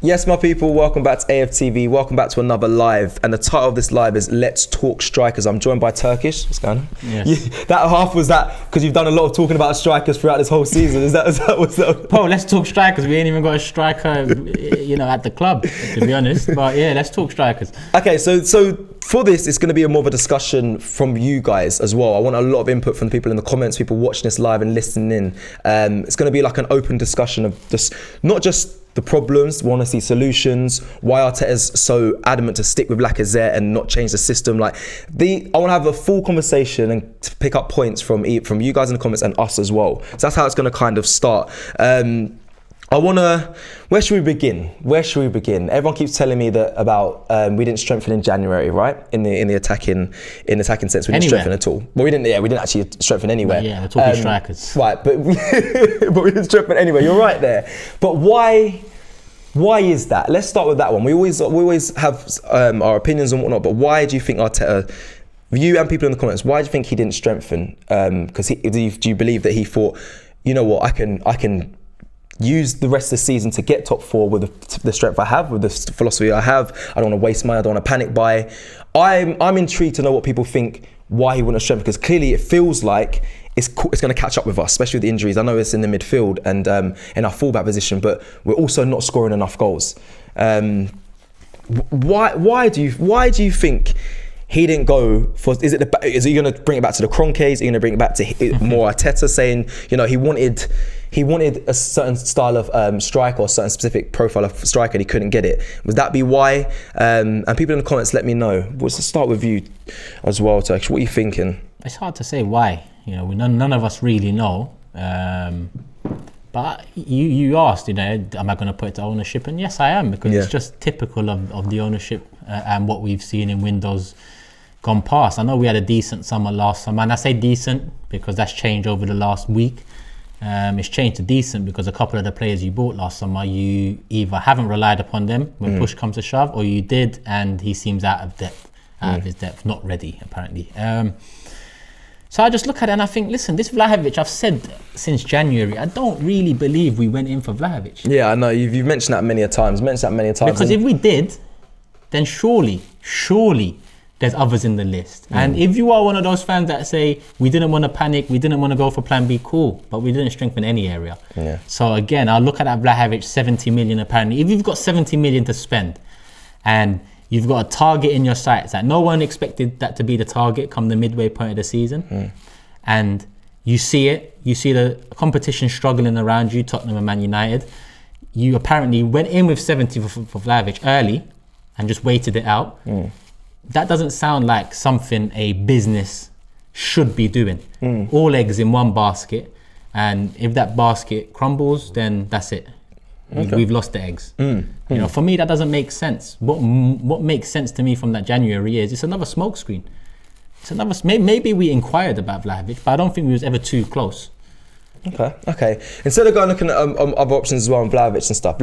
Yes, my people, welcome back to AFTV. Welcome back to another live. And the title of this live is Let's Talk Strikers. I'm joined by Turkish. What's going on? Yes. That half was that because you've done a lot of talking about strikers throughout this whole season. Is that? Bro, let's talk strikers. We ain't even got a striker, at the club, to be honest. But yeah, let's talk strikers. Okay, so for this, it's going to be more of a discussion from you guys as well. I want a lot of input from the people in the comments, people watching this live and listening in. It's going to be like an open discussion of just not just the problems, we want to see solutions, why Arteta's so adamant to stick with Lacazette and not change the system. I want to have a full conversation and to pick up points from you guys in the comments and us as well. So that's how it's going to kind of start. Where should we begin? Everyone keeps telling me that about we didn't strengthen in January, right? In the attacking sense, we didn't strengthen at all. But we didn't actually strengthen anywhere. Yeah, we're talking strikers. Right, but we didn't strengthen anywhere. You're right there. But why is that? Let's start with that one. We always have our opinions and whatnot, but why do you think Arteta, you and people in the comments, why do you think he didn't strengthen? Because do you believe that he thought, you know what, I can use the rest of the season to get top four with the strength I have, with the philosophy I have. I don't want to waste money. I don't want to panic buy. I'm intrigued to know what people think why he wouldn't have strengthened, because clearly it feels like it's going to catch up with us, especially with the injuries. I know it's in the midfield and in our fullback position, but we're also not scoring enough goals. Why do you think he didn't go for? Is he going to bring it back to the Kroenkes? Is he going to bring it back to more Arteta, saying he wanted a certain style of striker or a certain specific profile of striker and he couldn't get it? Would that be why? And people in the comments, let me know. Let's start with you as well, Turkish. What are you thinking? It's hard to say why. None of us really know. But you asked, am I going to put it to ownership? And yes, I am, because it's just typical of the ownership and what we've seen in windows gone past. I know we had a decent summer last summer, and I say decent because that's changed over the last week. It's changed to decent because a couple of the players you bought last summer, you either haven't relied upon them when push comes to shove, or you did and he seems out of his depth, not ready apparently. So I just look at it and I think, listen, this Vlahovic, I've said since January, I don't really believe we went in for Vlahovic. Yeah, I know, you've mentioned that many times. Because if we did, then surely there's others in the list. And if you are one of those fans that say, we didn't want to panic, we didn't want to go for plan B, cool, but we didn't strengthen any area. Yeah. So again, I'll look at that Vlahovic, 70 million apparently. If you've got 70 million to spend and you've got a target in your sights that no one expected that to be the target come the midway point of the season, and you see the competition struggling around you, Tottenham and Man United, you apparently went in with 70 for Vlahovic early and just waited it out. That doesn't sound like something a business should be doing. All eggs in one basket, and if that basket crumbles, then that's it. Okay. We've lost the eggs. For me, that doesn't make sense. What makes sense to me from that January is it's another smokescreen. Maybe we inquired about Vlahovic, but I don't think we was ever too close. Okay. Instead of going looking at other options as well on Vlahovic and stuff,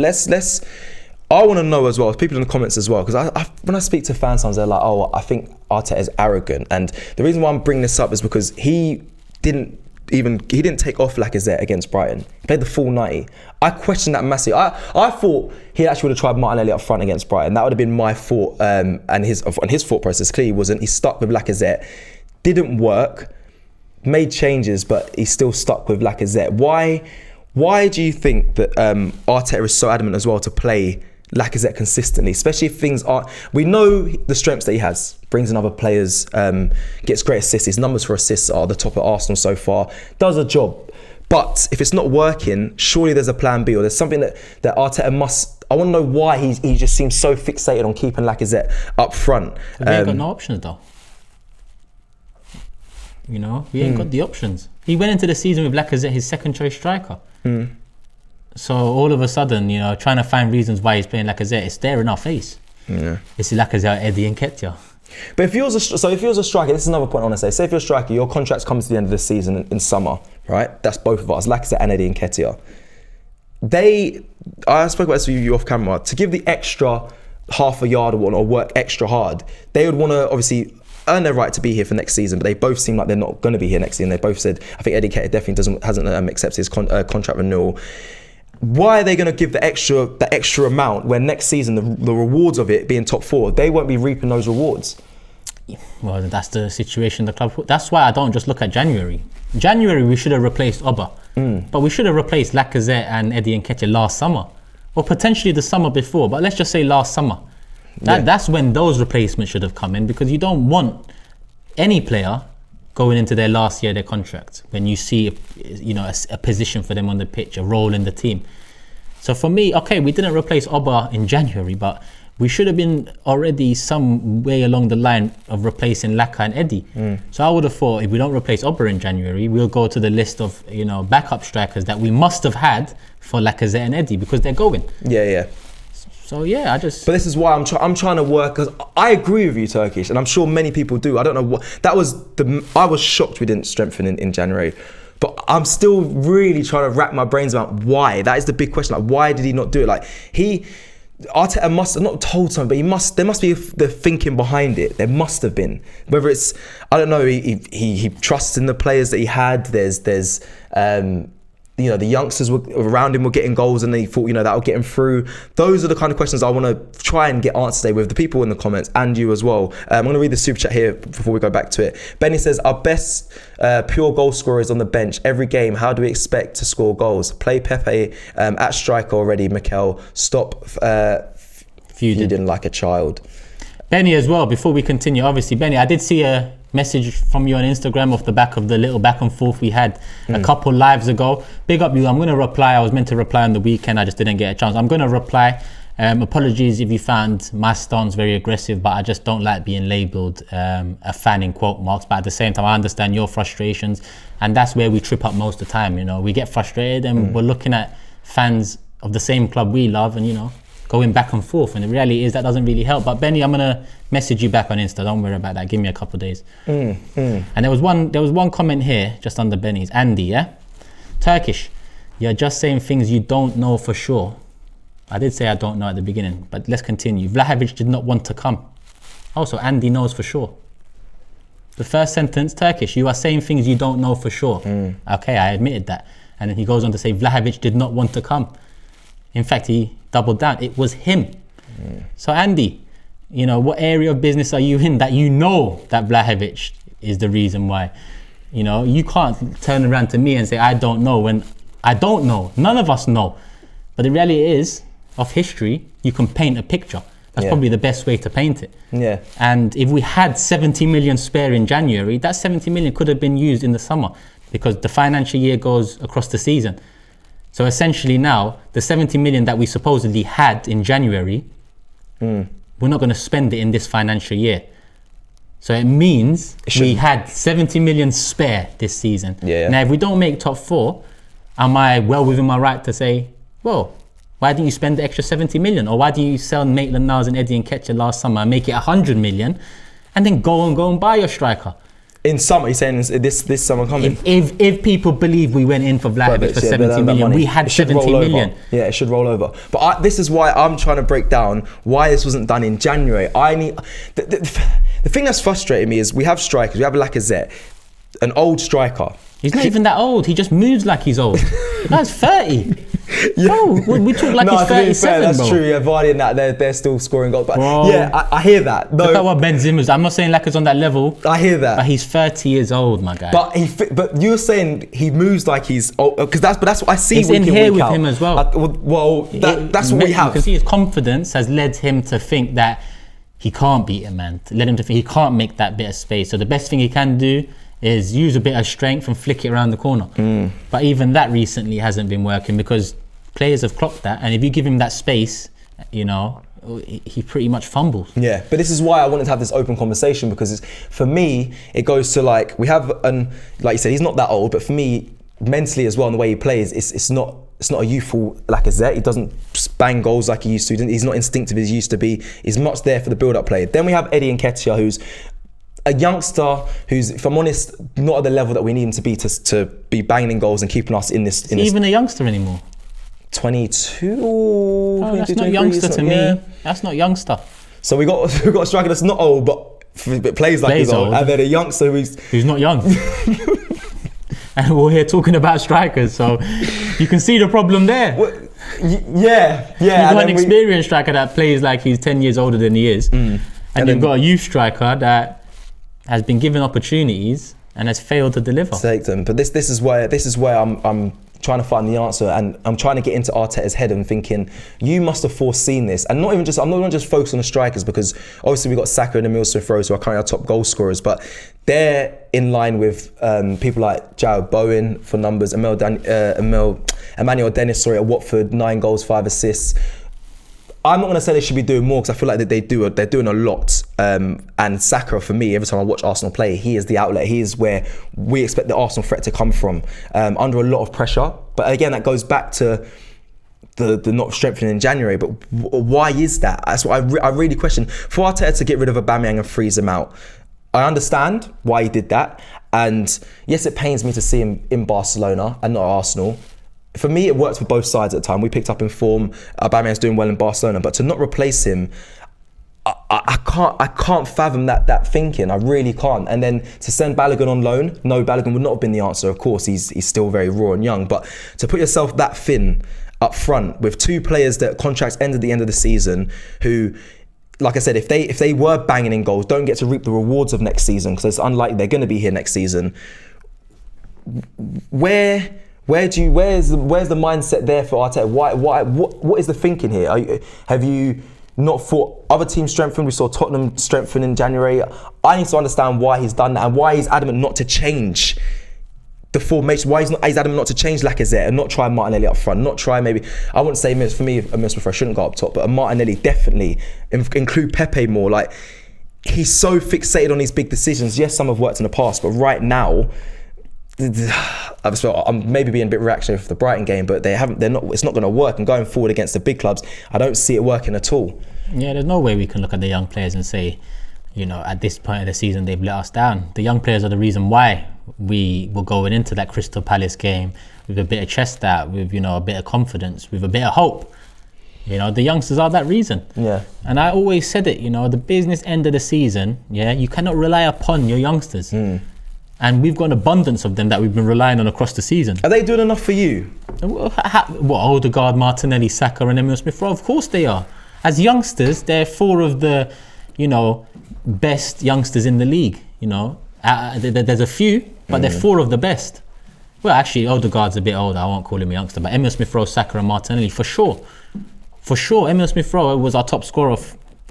I want to know as well, people in the comments as well, because when I speak to fans, sometimes they're like, oh, I think Arteta is arrogant. And the reason why I'm bringing this up is because he didn't take off Lacazette against Brighton. He played the full 90. I questioned that massively. I thought he actually would have tried Martinelli up front against Brighton. That would have been my thought, and his thought process clearly wasn't. He stuck with Lacazette, didn't work, made changes, but he still stuck with Lacazette. Why do you think that Arteta is so adamant as well to play Lacazette consistently, especially if things are, we know the strengths that he has, brings in other players, gets great assists, his numbers for assists are the top at Arsenal so far, does a job. But if it's not working, surely there's a plan B, or there's something that Arteta must, I want to know why he just seems so fixated on keeping Lacazette up front. We ain't got no options though. We ain't got the options. He went into the season with Lacazette, his second choice striker. So all of a sudden, trying to find reasons why he's playing Lacazette, it's there in our face. Yeah. It's Lacazette, Eddie and Nketiah. But if he was a striker, this is another point I want to say. Say if you're a striker, your contract comes to the end of the season in summer, right? That's both of us, Lacazette and Eddie and Nketiah. I spoke about this with you off camera, to give the extra half a yard or work extra hard, they would want to obviously earn their right to be here for next season, but they both seem like they're not going to be here next season. They both said, I think Eddie Nketiah definitely hasn't accepted his contract renewal. why are they going to give the extra amount when next season the rewards of it being top 4, they won't be reaping those rewards? Well, that's the situation the club. That's why I don't just look at January. January we should have replaced Oba, but we should have replaced Lacazette and Eddie Nketiah last summer, or potentially the summer before. But let's just say last summer. That's when those replacements should have come in, because you don't want any player going into their last year of their contract when you see a position for them on the pitch, a role in the team. So for me, okay, we didn't replace Oba in January, but we should have been already some way along the line of replacing Laka and Eddie. So I would have thought if we don't replace Oba in January, we'll go to the list of backup strikers that we must have had for Lacazette and Eddie, because they're going. Yeah. So yeah, But this is why I'm trying to work, because I agree with you, Turkish, and I'm sure many people do. I don't know what that was. I was shocked we didn't strengthen in January, but I'm still really trying to wrap my brains around why. That is the big question. Like, why did he not do it? Like Arteta must have not told something, but there must be the thinking behind it. There must have been. Whether it's, I don't know, he trusts in the players that he had. There's the youngsters around him were getting goals, and they thought, that'll get him through. Those are the kind of questions I want to try and get answers today with the people in the comments and you as well. I'm going to read the super chat here before we go back to it. Benny says, our best pure goal scorer is on the bench every game. How do we expect to score goals? Play Pepe at striker already, Mikel. Stop feuding like a child. Benny as well, before we continue, obviously, Benny, I did see a message from you on Instagram off the back of the little back and forth we had a couple lives ago. Big up you. I'm going to reply. I was meant to reply on the weekend. I just didn't get a chance. I'm going to reply. Apologies if you found my stance very aggressive, but I just don't like being labelled a fan in quote marks. But at the same time, I understand your frustrations, and that's where we trip up most of the time. We get frustrated and we're looking at fans of the same club we love and, going back and forth, and the reality is that doesn't really help. But Benny, I'm gonna message you back on Insta. Don't worry about that. Give me a couple of days. And there was one comment here just under Benny's. Andy, yeah, Turkish, you're just saying things you don't know for sure. I did say I don't know at the beginning, but let's continue. Vlahovic did not want to come. Also, Andy knows for sure. The first sentence, Turkish, you are saying things you don't know for sure. Okay, I admitted that. And then he goes on to say Vlahovic did not want to come. In fact, he doubled down. It was him. So Andy, what area of business are you in that that Vlahovic is the reason why? You can't turn around to me and say I don't know when I don't know. None of us know. But the reality is, of history, you can paint a picture. That's probably the best way to paint it. Yeah. And if we had 70 million spare in January, that 70 million could have been used in the summer, because the financial year goes across the season. So essentially now, the 70 million that we supposedly had in January, we're not going to spend it in this financial year. So it means we had 70 million spare this season. Now, if we don't make top 4, am I well within my right to say, well, why didn't you spend the extra 70 million? Or why didn't you sell Maitland-Niles and Eddie Nketiah last summer and make it 100 million and then go and buy your striker? In summer, he's saying this summer coming. If people believe we went in for Vlahovic for 70 million, we had 70 million. Yeah, it should roll over. But this is why I'm trying to break down why this wasn't done in January. The thing that's frustrating me is we have strikers. We have Lacazette, an old striker. He's not even that old. He just moves like he's old. The guy's 30. Bro, we talk like he's 37, that's bro. true. Yeah, Vardy and that they're still scoring goals. But I hear that. No, look at what Ben Zimmer's. I'm not saying Lacazette's on that level. I hear that. But he's 30 years old, my guy. But you're saying he moves like he's old, because that's what I see. It's in here with him as well. That's what we have. You can see his confidence has led him to think that he can't beat a man. Led him to think he can't make that bit of space. So the best thing he can do is use a bit of strength and flick it around the corner. But even that recently hasn't been working, because players have clocked that, and if you give him that space, he pretty much fumbles. Yeah, but this is why I wanted to have this open conversation, because for me, it goes to like you said, he's not that old, but for me, mentally as well, and the way he plays, it's not a youthful Lacazette. He doesn't bang goals like he used to. He's not instinctive as he used to be. He's much there for the build-up play. Then we have Eddie Nketiah, who's a youngster who's, if I'm honest, not at the level that we need him to be banging in goals and keeping us in this. Is he even a youngster anymore? 22. Oh, that's not youngster to me. That's not youngster. So we got a striker that's not old, but plays like he's old, and then a youngster who's not young. And we're here talking about strikers, so you can see the problem there. Yeah. You've got an experienced striker that plays like he's 10 years older than he is. And you've got a youth striker that has been given opportunities and has failed to deliver. Take them. But this is where I'm trying to find the answer, and I'm trying to get into Arteta's head and thinking, you must have foreseen this. And I'm not just focused on the strikers, because obviously we've got Saka and Emile Smith-Rowe, who are currently our top goal scorers, but they're in line with people like Jared Bowen for numbers, Emmanuel Dennis, at Watford, 9 goals, 5 assists. I'm not going to say they should be doing more, because I feel like that they're doing a lot. And Saka, for me, every time I watch Arsenal play, he is the outlet. He is where we expect the Arsenal threat to come from, under a lot of pressure. But again, that goes back to the not strengthening in January. But why is that? That's what I really question. For Arteta to get rid of Aubameyang and freeze him out, I understand why he did that. And yes, it pains me to see him in Barcelona and not Arsenal. For me, it worked for both sides at the time. We picked up in form. Aubameyang's doing well in Barcelona, but to not replace him, I can't fathom that thinking. I really can't. And then to send Balogun on loan, no, Balogun would not have been the answer. Of course, he's still very raw and young, but to put yourself that thin up front with 2 players that contracts end at the end of the season, who, like I said, if they were banging in goals, don't get to reap the rewards of next season, because it's unlikely they're going to be here next season. Where's the mindset there for Arteta? What is the thinking here? Have you not thought other teams strengthen? We saw Tottenham strengthen in January. I need to understand why he's done that, and why he's adamant not to change the formation. Why he's adamant not to change Lacazette and not try Martinelli up front. Not try, maybe, I wouldn't say, for me, a Smith-Rowe shouldn't go up top, but a Martinelli definitely. Include Pepe more. Like, he's so fixated on these big decisions. Yes, some have worked in the past, but right now, I'm maybe being a bit reactionary for the Brighton game, but it's not going to work. And going forward against the big clubs, I don't see it working at all. Yeah, there's no way we can look at the young players and say, at this point of the season, they've let us down. The young players are the reason why we were going into that Crystal Palace game with a bit of chest out, with, a bit of confidence, with a bit of hope. The youngsters are that reason. Yeah. And I always said it, the business end of the season, you cannot rely upon your youngsters. And we've got an abundance of them that we've been relying on across the season. Are they doing enough for you? Odegaard, Martinelli, Saka and Emile Smith-Rowe? Of course they are. As youngsters, they're 4 of the, best youngsters in the league. There's a few, but they're 4 of the best. Well, actually, Odegaard's a bit older. I won't call him a youngster, but Emile Smith-Rowe, Saka and Martinelli, for sure. For sure, Emile Smith-Rowe was our top scorer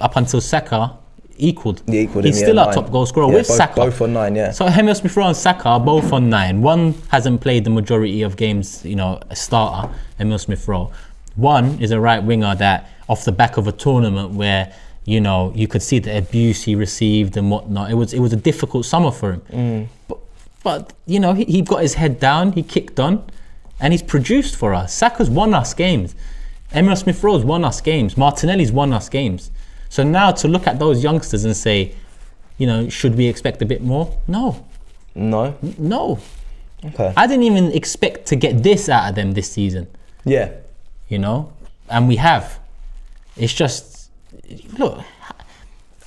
up until Saka equaled. He's still our top goal scorer with Saka. Both on 9, yeah. So Emile Smith-Rowe and Saka are both on 9. One hasn't played the majority of games, a starter, Emile Smith-Rowe. One is a right winger that, off the back of a tournament where, you could see the abuse he received and whatnot. It was a difficult summer for him. But he got his head down, he kicked on, and he's produced for us. Saka's won us games. Emile Smith-Rowe's won us games. Martinelli's won us games. So now to look at those youngsters and say, should we expect a bit more? No. Okay. I didn't even expect to get this out of them this season. Yeah. And we have. It's just, look,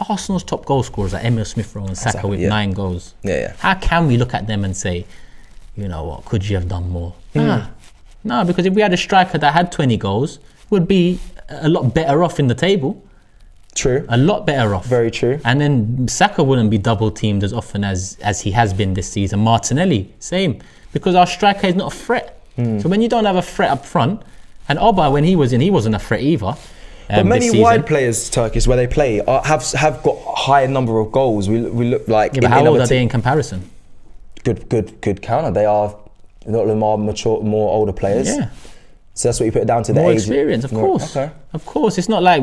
Arsenal's top goal scorers are Emile Smith-Rowe and Saka with 9 goals. Yeah. How can we look at them and say, what, could you have done more? No, because if we had a striker that had 20 goals, would be a lot better off in the table. True. A lot better off. Very true. And then Saka wouldn't be double teamed as often as he has been this season. Martinelli, same. Because our striker is not a threat. So when you don't have a threat up front, and Oba, when he was in, he wasn't a threat either. But many wide players, Turkish, where they play, have got a higher number of goals. We look like... Yeah, but how old are they in comparison? Good counter. They are, a lot of them are mature, more older players. Yeah. So that's what you put it down to, the more age. Experience, of course. Okay. Of course, it's not like,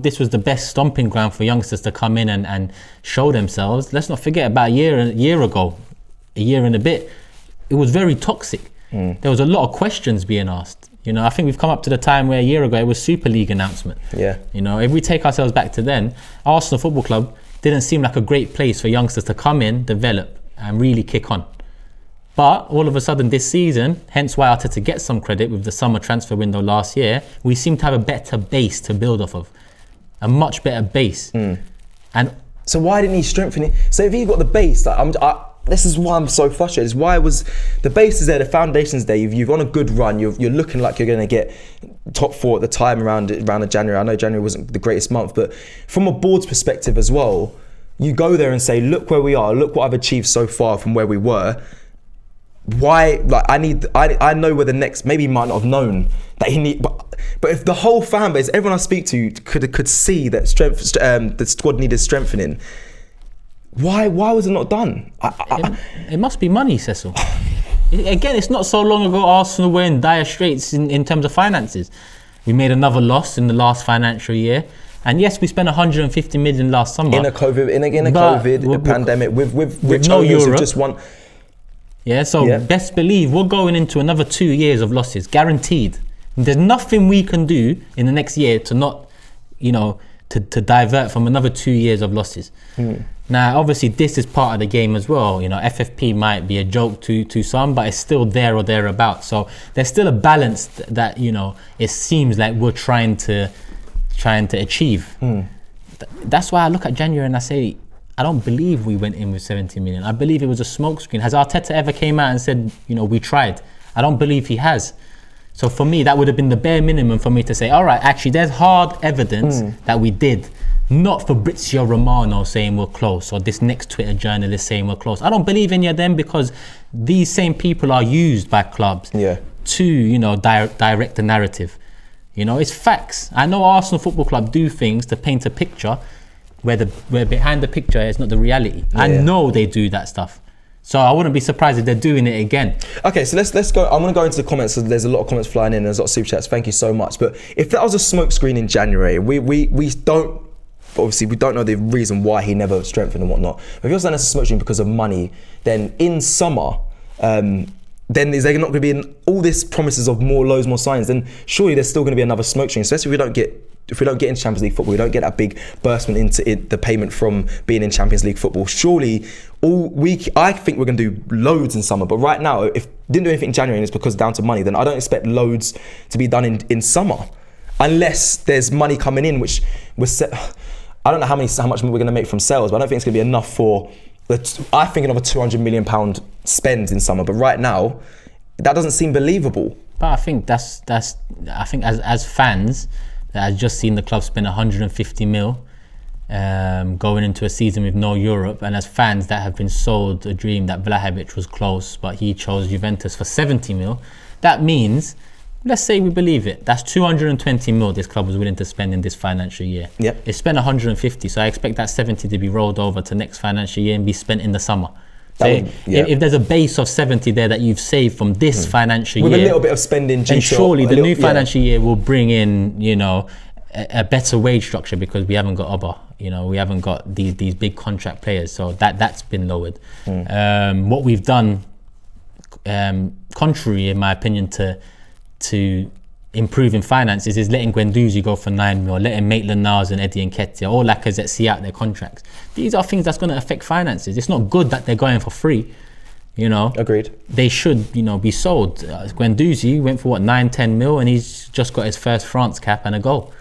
this was the best stomping ground for youngsters to come in and show themselves. Let's not forget about a year ago, a year and a bit, it was very toxic. There was a lot of questions being asked. I think we've come up to the time where a year ago it was Super League announcement. Yeah. If we take ourselves back to then, Arsenal Football Club didn't seem like a great place for youngsters to come in, develop and really kick on. But all of a sudden this season, hence why Arteta gets some credit with the summer transfer window last year, we seem to have a better base to build off of. A much better base. And so why didn't he strengthen it? So if he got the base, this is why I'm so frustrated. Is why was the base is there, the foundation's there. You've on a good run. You're looking like you're going to get top 4 at the time around January. I know January wasn't the greatest month, but from a board's perspective as well, you go there and say, look where we are. Look what I've achieved so far from where we were. Why? Like I know where the next. Maybe he might not have known that he need. But if the whole fan base, everyone I speak to could see that the squad needed strengthening. Why was it not done? It must be money, Cecil. Again, it's not so long ago Arsenal were in dire straits in terms of finances. We made another loss in the last financial year. And yes, we spent 150 million last summer. In a COVID pandemic with rich no owners Europe. who just want... Yeah, so best believe we're going into another 2 years of losses, guaranteed. There's nothing we can do in the next year to not, to divert from another 2 years of losses. Now, obviously, this is part of the game as well. FFP might be a joke to some, but it's still there or thereabouts. So there's still a balance that, it seems like we're trying to achieve. That's why I look at January and I say, I don't believe we went in with 70 million. I believe it was a smokescreen. Has Arteta ever came out and said, we tried? I don't believe he has. So for me, that would have been the bare minimum for me to say, all right, actually, there's hard evidence that we did. Not Fabrizio Romano saying we're close, or this next Twitter journalist saying we're close. I don't believe any of them, because these same people are used by clubs to, direct the narrative. It's facts. I know Arsenal Football Club do things to paint a picture where behind the picture is not the reality. I know they do that stuff. So I wouldn't be surprised if they're doing it again. Okay, so let's go. I'm going to go into the comments. So there's a lot of comments flying in. There's a lot of super chats. Thank you so much. But if that was a smokescreen in January, we don't. Obviously, we don't know the reason why he never strengthened and whatnot. But if you're saying it's a smokescreen because of money, then in summer, then is there not going to be all this promises of more loads, more signs? Then surely there's still going to be another smokescreen, especially if we don't get into Champions League football, we don't get that big burstment into the payment from being in Champions League football. Surely I think we're going to do loads in summer. But right now, if didn't do anything in January and it's because down to money, then I don't expect loads to be done in summer, unless there's money coming in, which was set. I don't know how much we're going to make from sales, but I don't think it's going to be enough for. I think another £200 million spend in summer, but right now, that doesn't seem believable. But I think I think as fans that has just seen the club spend 150 mil going into a season with no Europe, and as fans that have been sold a dream that Vlahovic was close, but he chose Juventus for 70 mil, that means, let's say we believe it, that's 220 mil this club was willing to spend in this financial year. Yep. It spent 150, so I expect that 70 to be rolled over to next financial year and be spent in the summer. So if there's a base of 70 there that you've saved from this financial with year, a little bit of spending, and surely the new financial year will bring in, a better wage structure, because we haven't got Oba, we haven't got these big contract players, so that's been lowered. What we've done, contrary in my opinion to improving finances, is letting Guendouzi go for 9 mil, letting Maitland-Niles and Eddie Nketiah or Lacazette see out their contracts. These are things that's going to affect finances. It's not good that they're going for free. Agreed. They should, be sold. Guendouzi went for 9-10 mil, and he's just got his first France cap and a goal.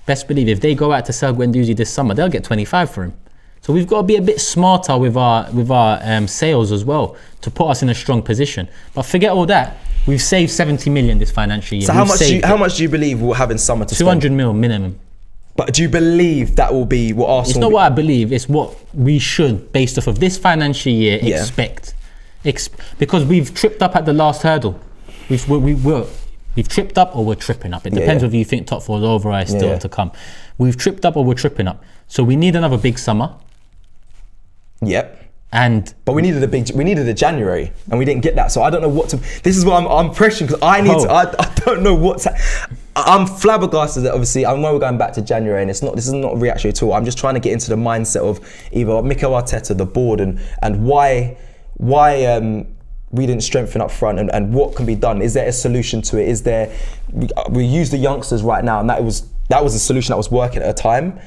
Best believe if they go out to sell Guendouzi this summer, they'll get 25 for him. So we've got to be a bit smarter with our sales as well, to put us in a strong position. But forget all that. We've saved 70 million this financial year. So how much do you believe we'll have in summer to 200 spend? mil minimum. But do you believe that will be what Arsenal... It's not what I believe, it's what we should, based off of this financial year, expect. Because we've tripped up at the last hurdle. We've tripped up, or we're tripping up. It depends whether you think top four is over or is still to come. We've tripped up or we're tripping up. So we need another big summer. Yep. But we needed a January, and we didn't get that. So I don't know what to. This is what I'm pressuring, because I need to. I don't know what to. I'm flabbergasted that obviously I know we're going back to January, and this is not reactionary at all. I'm just trying to get into the mindset of either Mikel Arteta, the board, and why we didn't strengthen up front, and what can be done. Is there a solution to it? Is there? We use the youngsters right now, and that was a solution that was working at a time.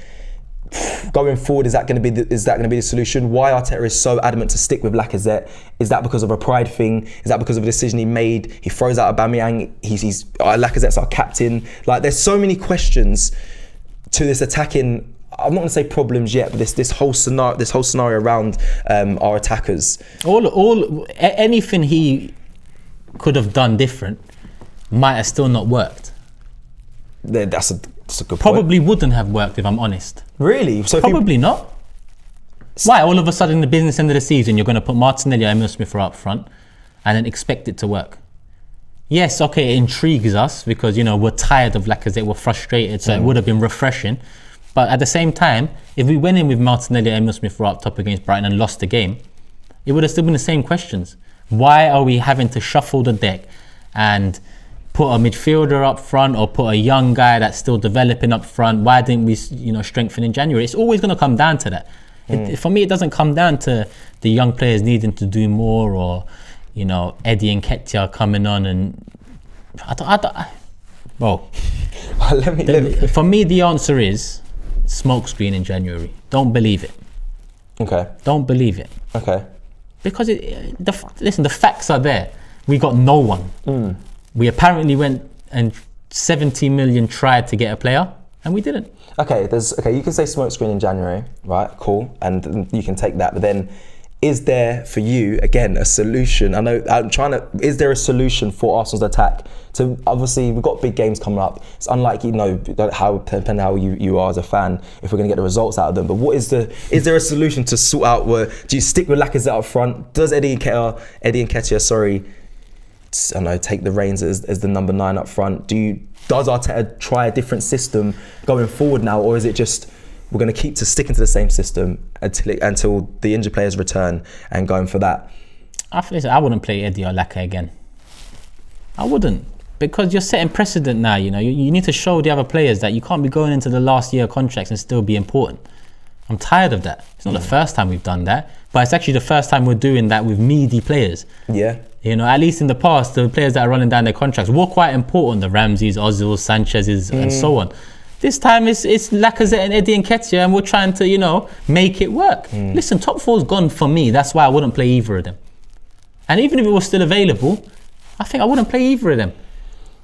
Going forward, is that going to be the solution? Why Arteta is so adamant to stick with Lacazette? Is that because of a pride thing? Is that because of a decision he made? He throws out Aubameyang. Lacazette's our captain. Like, there's so many questions to this attacking I'm not going to say problems yet, but this whole scenario around our attackers. Anything he could have done different might have still not worked. That's a good Probably point. wouldn't have worked, if I'm honest. Really? So Probably not. Why? All of a sudden, the business end of the season, you're going to put Martinelli and Emil Smith Rowe up front and then expect it to work. Yes, okay, it intrigues us because, we're tired of Lacazette, we're frustrated, so it would have been refreshing. But at the same time, if we went in with Martinelli and Emil Smith Rowe up top against Brighton and lost the game, it would have still been the same questions. Why are we having to shuffle the deck and put a midfielder up front or put a young guy that's still developing up front? Why didn't we, strengthen in January? It's always going to come down to that. For me, it doesn't come down to the young players needing to do more or, Eddie and Nketiah coming on and for me, the answer is smokescreen in January. Don't believe it. Okay. Don't believe it. Okay. Because the facts are there. We got no one. We apparently went and 70 million tried to get a player, and we didn't. Okay, you can say smokescreen in January, right? Cool, and you can take that. But then, is there for you again a solution? I know is there a solution for Arsenal's attack? To obviously we've got big games coming up. It's unlike depending how you are as a fan, if we're going to get the results out of them. But is there a solution to sort out? Do you stick with Lacazette up front? Does Eddie Nketiah, take the reins as the number 9 up front? Does Arteta try a different system going forward now, or is it just we're going to sticking to the same system until the injured players return and going for that? I wouldn't play Eddie or Laka again. I wouldn't, because you're setting precedent now. You need to show the other players that you can't be going into the last year contracts and still be important. I'm tired of that. It's not the first time we've done that, but it's actually the first time we're doing that with meaty players. Yeah. At least in the past, the players that are running down their contracts were quite important. The Ramseys, Ozil, Sanchez's, and so on. This time it's Lacazette and Eddie Nketiah, and we're trying to, make it work. Listen, top 4's gone for me. That's why I wouldn't play either of them. And even if it was still available, I think I wouldn't play either of them.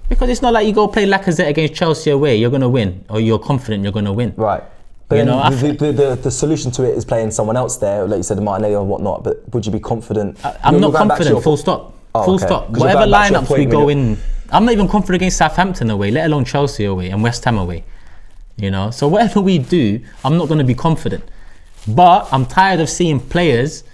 Because it's not like you go play Lacazette against Chelsea away, you're going to win, or you're confident you're going to win. Right. But the solution to it is playing someone else there, like you said, Martinelli or whatnot. But would you be confident? I'm not confident, full stop. Full stop. Whatever lineups we go in, I'm not even confident against Southampton away, let alone Chelsea away and West Ham away. So whatever we do, I'm not going to be confident. But I'm tired of seeing players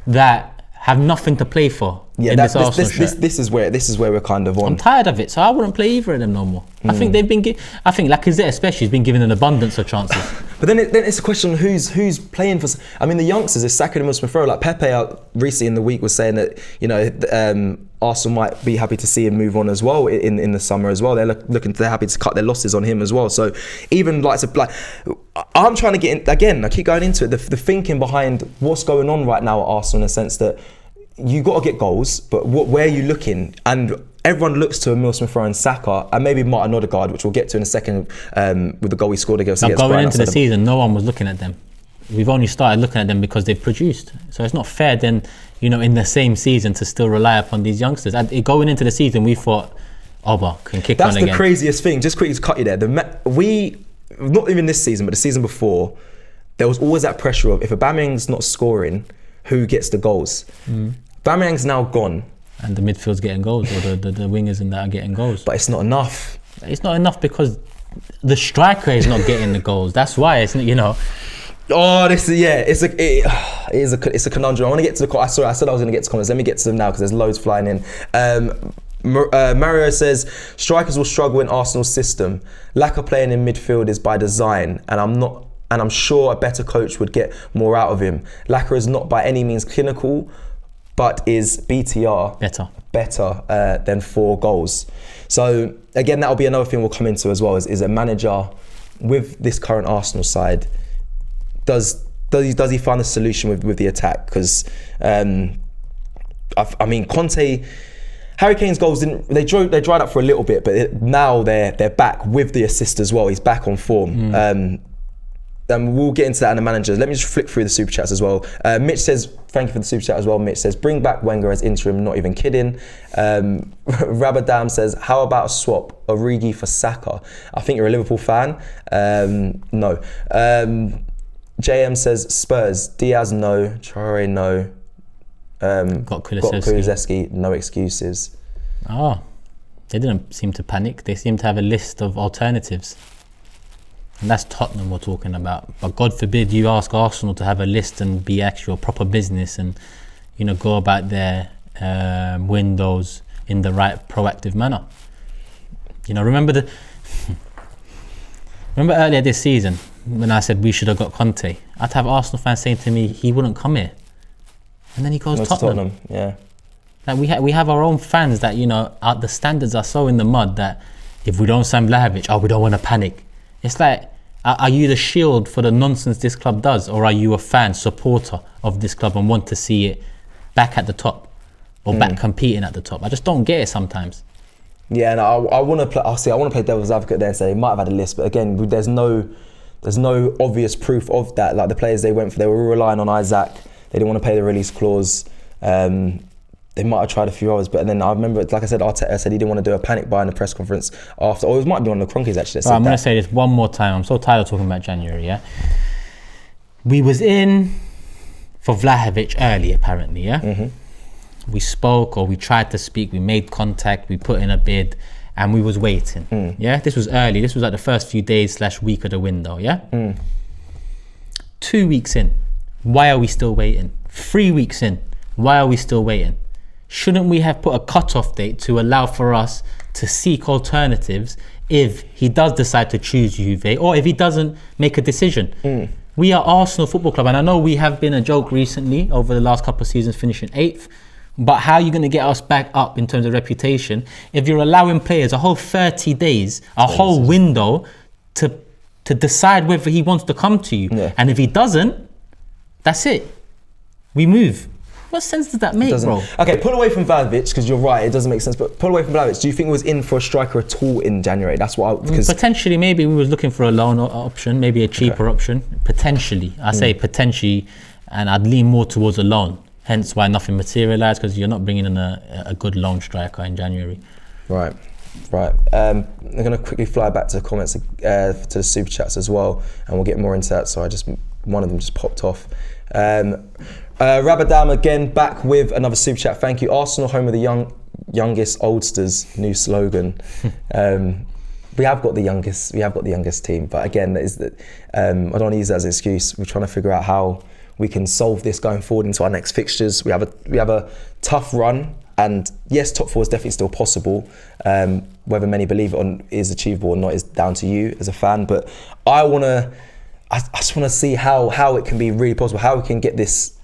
that have nothing to play for. Yeah, this is where we're kind of on. I'm tired of it, so I wouldn't play either of them no more. I think I think Lacazette especially has been given an abundance of chances. But then it's a question of who's playing for. I mean, the youngsters is Saka and Emil Smith Rowe. Like Pepe out recently in the week was saying that Arsenal might be happy to see him move on as well in the summer as well. They're happy to cut their losses on him as well. So even I'm trying to get in again. I keep going into it. The thinking behind what's going on right now at Arsenal in the sense that you got to get goals, but where are you looking? And everyone looks to Emil Smith Rowe and Saka, and maybe Martin Odegaard, which we'll get to in a second, with the goal he scored against Brighton. Going into the season, no one was looking at them. We've only started looking at them because they've produced. So it's not fair then, in the same season to still rely upon these youngsters. And going into the season, we thought, Oba can kick on again. That's the craziest thing. Just quickly to cut you there. Not even this season, but the season before, there was always that pressure of if Aubameyang's not scoring, who gets the goals? Aubameyang's now gone. And the midfield's getting goals, or the wingers and that are getting goals. But it's not enough. It's not enough because the striker is not getting the goals. That's why it's Oh, it's a conundrum. I want to get to the. I said I was going to get to comments. Let me get to them now because there's loads flying in. Mario says strikers will struggle in Arsenal's system. Lack of playing in midfield is by design, and I'm sure a better coach would get more out of him. Laka is not by any means clinical, but is BTR better than 4 goals. So again, that'll be another thing we'll come into as well. Is a manager with this current Arsenal side, does he find a solution with the attack? Because I mean, Conte, Harry Kane's goals they dried up for a little bit, but now they're back with the assist as well. He's back on form. we'll get into that in the managers. Let me just flick through the super chats as well. Mitch says, thank you for the super chat as well. Mitch says, bring back Wenger as interim, not even kidding. Rabadam says, how about a swap Origi for Saka? I think you're a Liverpool fan. No. JM says, Spurs, Diaz no, Traore no. Got Kulusevski, no excuses. Oh, they didn't seem to panic. They seem to have a list of alternatives. And that's Tottenham we're talking about. But God forbid you ask Arsenal to have a list and be actual proper business and, you know, go about their windows in the right proactive manner. You know, remember earlier this season when I said we should have got Conte? I'd have Arsenal fans saying to me he wouldn't come here. And then he goes Tottenham. Yeah. Like we have our own fans that, you know, the standards are so in the mud that if we don't sign Vlahovic, we don't want to panic. It's like, are you the shield for the nonsense this club does, or are you a fan, supporter of this club and want to see it back at the top or back competing at the top? I just don't get it sometimes. Yeah, and I want to play. I want to play devil's advocate there and say they might have had a list, but again, there's no obvious proof of that. Like the players they went for, they were relying on Isaac. They didn't want to pay the release clause. They might have tried a few others, but then I remember, like I said, Arteta said he didn't want to do a panic buy in the press conference after, or it might be one of the Cronkies actually. I'm going to say this one more time. I'm so tired of talking about January, yeah? We was in for Vlahovic early, apparently, yeah? Mm-hmm. We spoke, or we tried to speak, we made contact, we put in a bid, and we was waiting, yeah? This was early. This was like the first few days / week of the window, yeah? 2 weeks in, why are we still waiting? 3 weeks in, why are we still waiting? Shouldn't we have put a cut-off date to allow for us to seek alternatives if he does decide to choose Juve, or if he doesn't make a decision? We are Arsenal Football Club, and I know we have been a joke recently over the last couple of seasons finishing 8th, but how are you going to get us back up in terms of reputation if you're allowing players a whole 30 days, a whole window to decide whether he wants to come to you? Yeah. And if he doesn't, that's it. We move. What sense does that make, bro? Okay, pull away from Vlahovic, because you're right, it doesn't make sense, but pull away from Vlahovic. Do you think it was in for a striker at all in January? That's what potentially, maybe we was looking for a loan option, maybe a cheaper option. Potentially. I say potentially, and I'd lean more towards a loan. Hence why nothing materialised, because you're not bringing in a good loan striker in January. Right. I'm going to quickly fly back to the comments, to the super chats as well, and we'll get more into that. So one of them just popped off. Rabadam again back with another super chat. Thank you. Arsenal, home of the youngest oldsters. New slogan. We have got the youngest team, but again, I don't want to use that as an excuse. We're trying to figure out how we can solve this going forward into our next fixtures. We have a tough run, and yes, top 4 is definitely still possible. Whether many believe it is achievable or not is down to you as a fan. But I just want to see how it can be really possible, how we can get this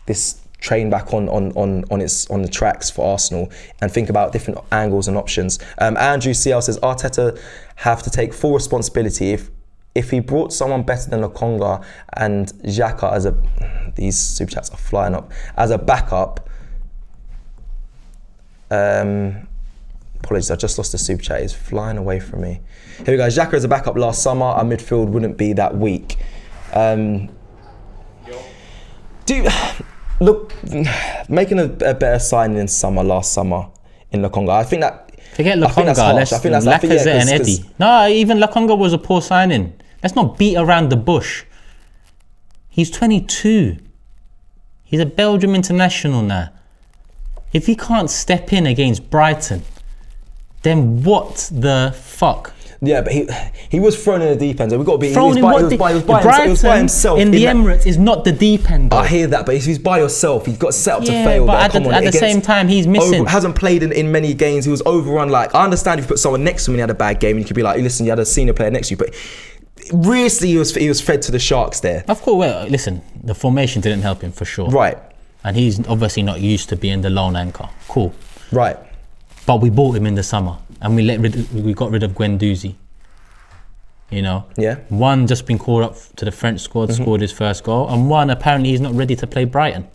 train back on the tracks for Arsenal, and think about different angles and options. Andrew CL says Arteta have to take full responsibility if he brought someone better than Lokonga and Xhaka these super chats are flying up, as a backup. Apologies, I just lost the super chat. It's flying away from me. Here we go. Xhaka as a backup last summer, our midfield wouldn't be that weak. Look, making a better signing in last summer in Lokonga. I think that. Forget Lokonga. Lacazette and Eddie. No, even Lokonga was a poor signing. Let's not beat around the bush. He's 22. He's a Belgium international now. If he can't step in against Brighton, then what the fuck? Yeah, but he was thrown in the deep end. So we've got to be. He was by himself. In the Emirates is not the deep end. I hear that, but if he's by yourself, he's got set up to fail. But at the same time, he's missing. Hasn't played in many games. He was overrun. Like, I understand if you put someone next to him and he had a bad game, and you could be like, listen, you had a senior player next to you, but seriously, he was fed to the sharks there. Of course. Well, listen, the formation didn't help him for sure. Right. And he's obviously not used to being the lone anchor. Cool. Right. But we bought him in the summer, and we got rid of Guendouzi. You know, one just been called up to the French squad, scored his first goal, and one apparently he's not ready to play Brighton.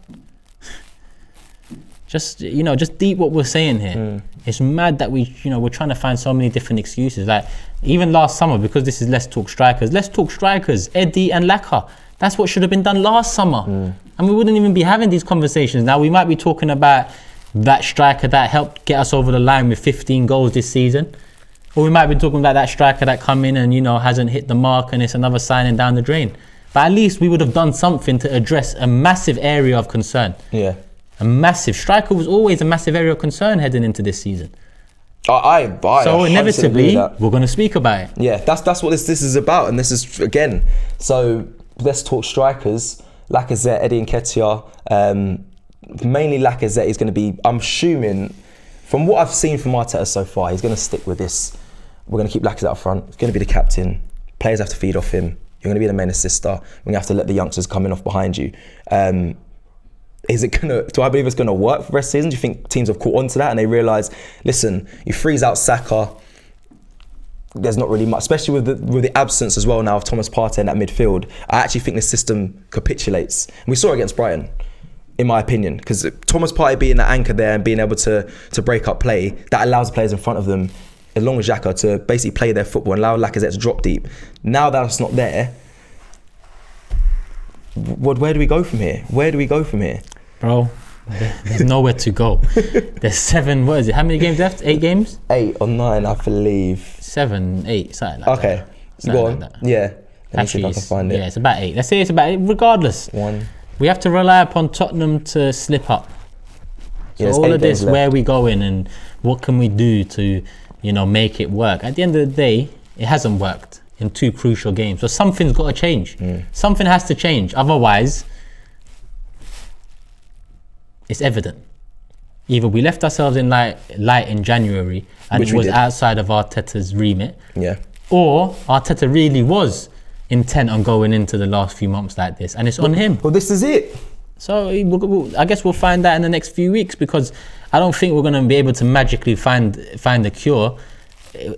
Do Just deep what we're saying here. It's mad that we're trying to find so many different excuses. Like even last summer, because this is Let's Talk Strikers, Eddie and Laka. That's what should have been done last summer. And we wouldn't even be having these conversations. Now we might be talking about that striker that helped get us over the line with 15 goals this season. Or we might be talking about that striker that come in and, hasn't hit the mark and it's another signing down the drain. But at least we would have done something to address a massive area of concern. Yeah. A massive striker was always a massive area of concern heading into this season. So inevitably, we're going to speak about it. Yeah, that's what this is about. And this is, again, so Let's Talk Strikers, Lacazette, Eddie Nketiah. Mainly Lacazette is going to be, I'm assuming, from what I've seen from Arteta so far, he's going to stick with this. We're going to keep Lacazette up front. He's going to be the captain. Players have to feed off him. You're going to be the main assister. We're going to have to let the youngsters come in off behind you. Is it do I believe it's going to work for the rest of the season? Do you think teams have caught on to that and they realise, listen, you freeze out Saka, there's not really much, especially with the absence as well now of Thomas Partey in that midfield. I actually think the system capitulates. And we saw it against Brighton, in my opinion, because Thomas Partey being the anchor there and being able to break up play, that allows the players in front of them, as long as Xhaka, to basically play their football and allow Lacazette to drop deep. Now that's not there, where do we go from here? Bro, there's nowhere to go. There's 7, what is it? How many games left? 8 games? 8 or 9, I believe. 7, 8, something like that. Okay, go on. Like Yeah. Let me see if I can find it. Yeah, it's about 8. Let's say it's about 8. Regardless, we have to rely upon Tottenham to slip up. So all of this, where we going and what can we do to, make it work? At the end of the day, it hasn't worked in 2 crucial games. So something's got to change. Something has to change. Otherwise, it's evident. Either we left ourselves in light in January and which it was outside of Arteta's remit, or Arteta really was intent on going into the last few months like this, and it's on him. Well, this is it. So I guess we'll find that in the next few weeks, because I don't think we're going to be able to magically find the cure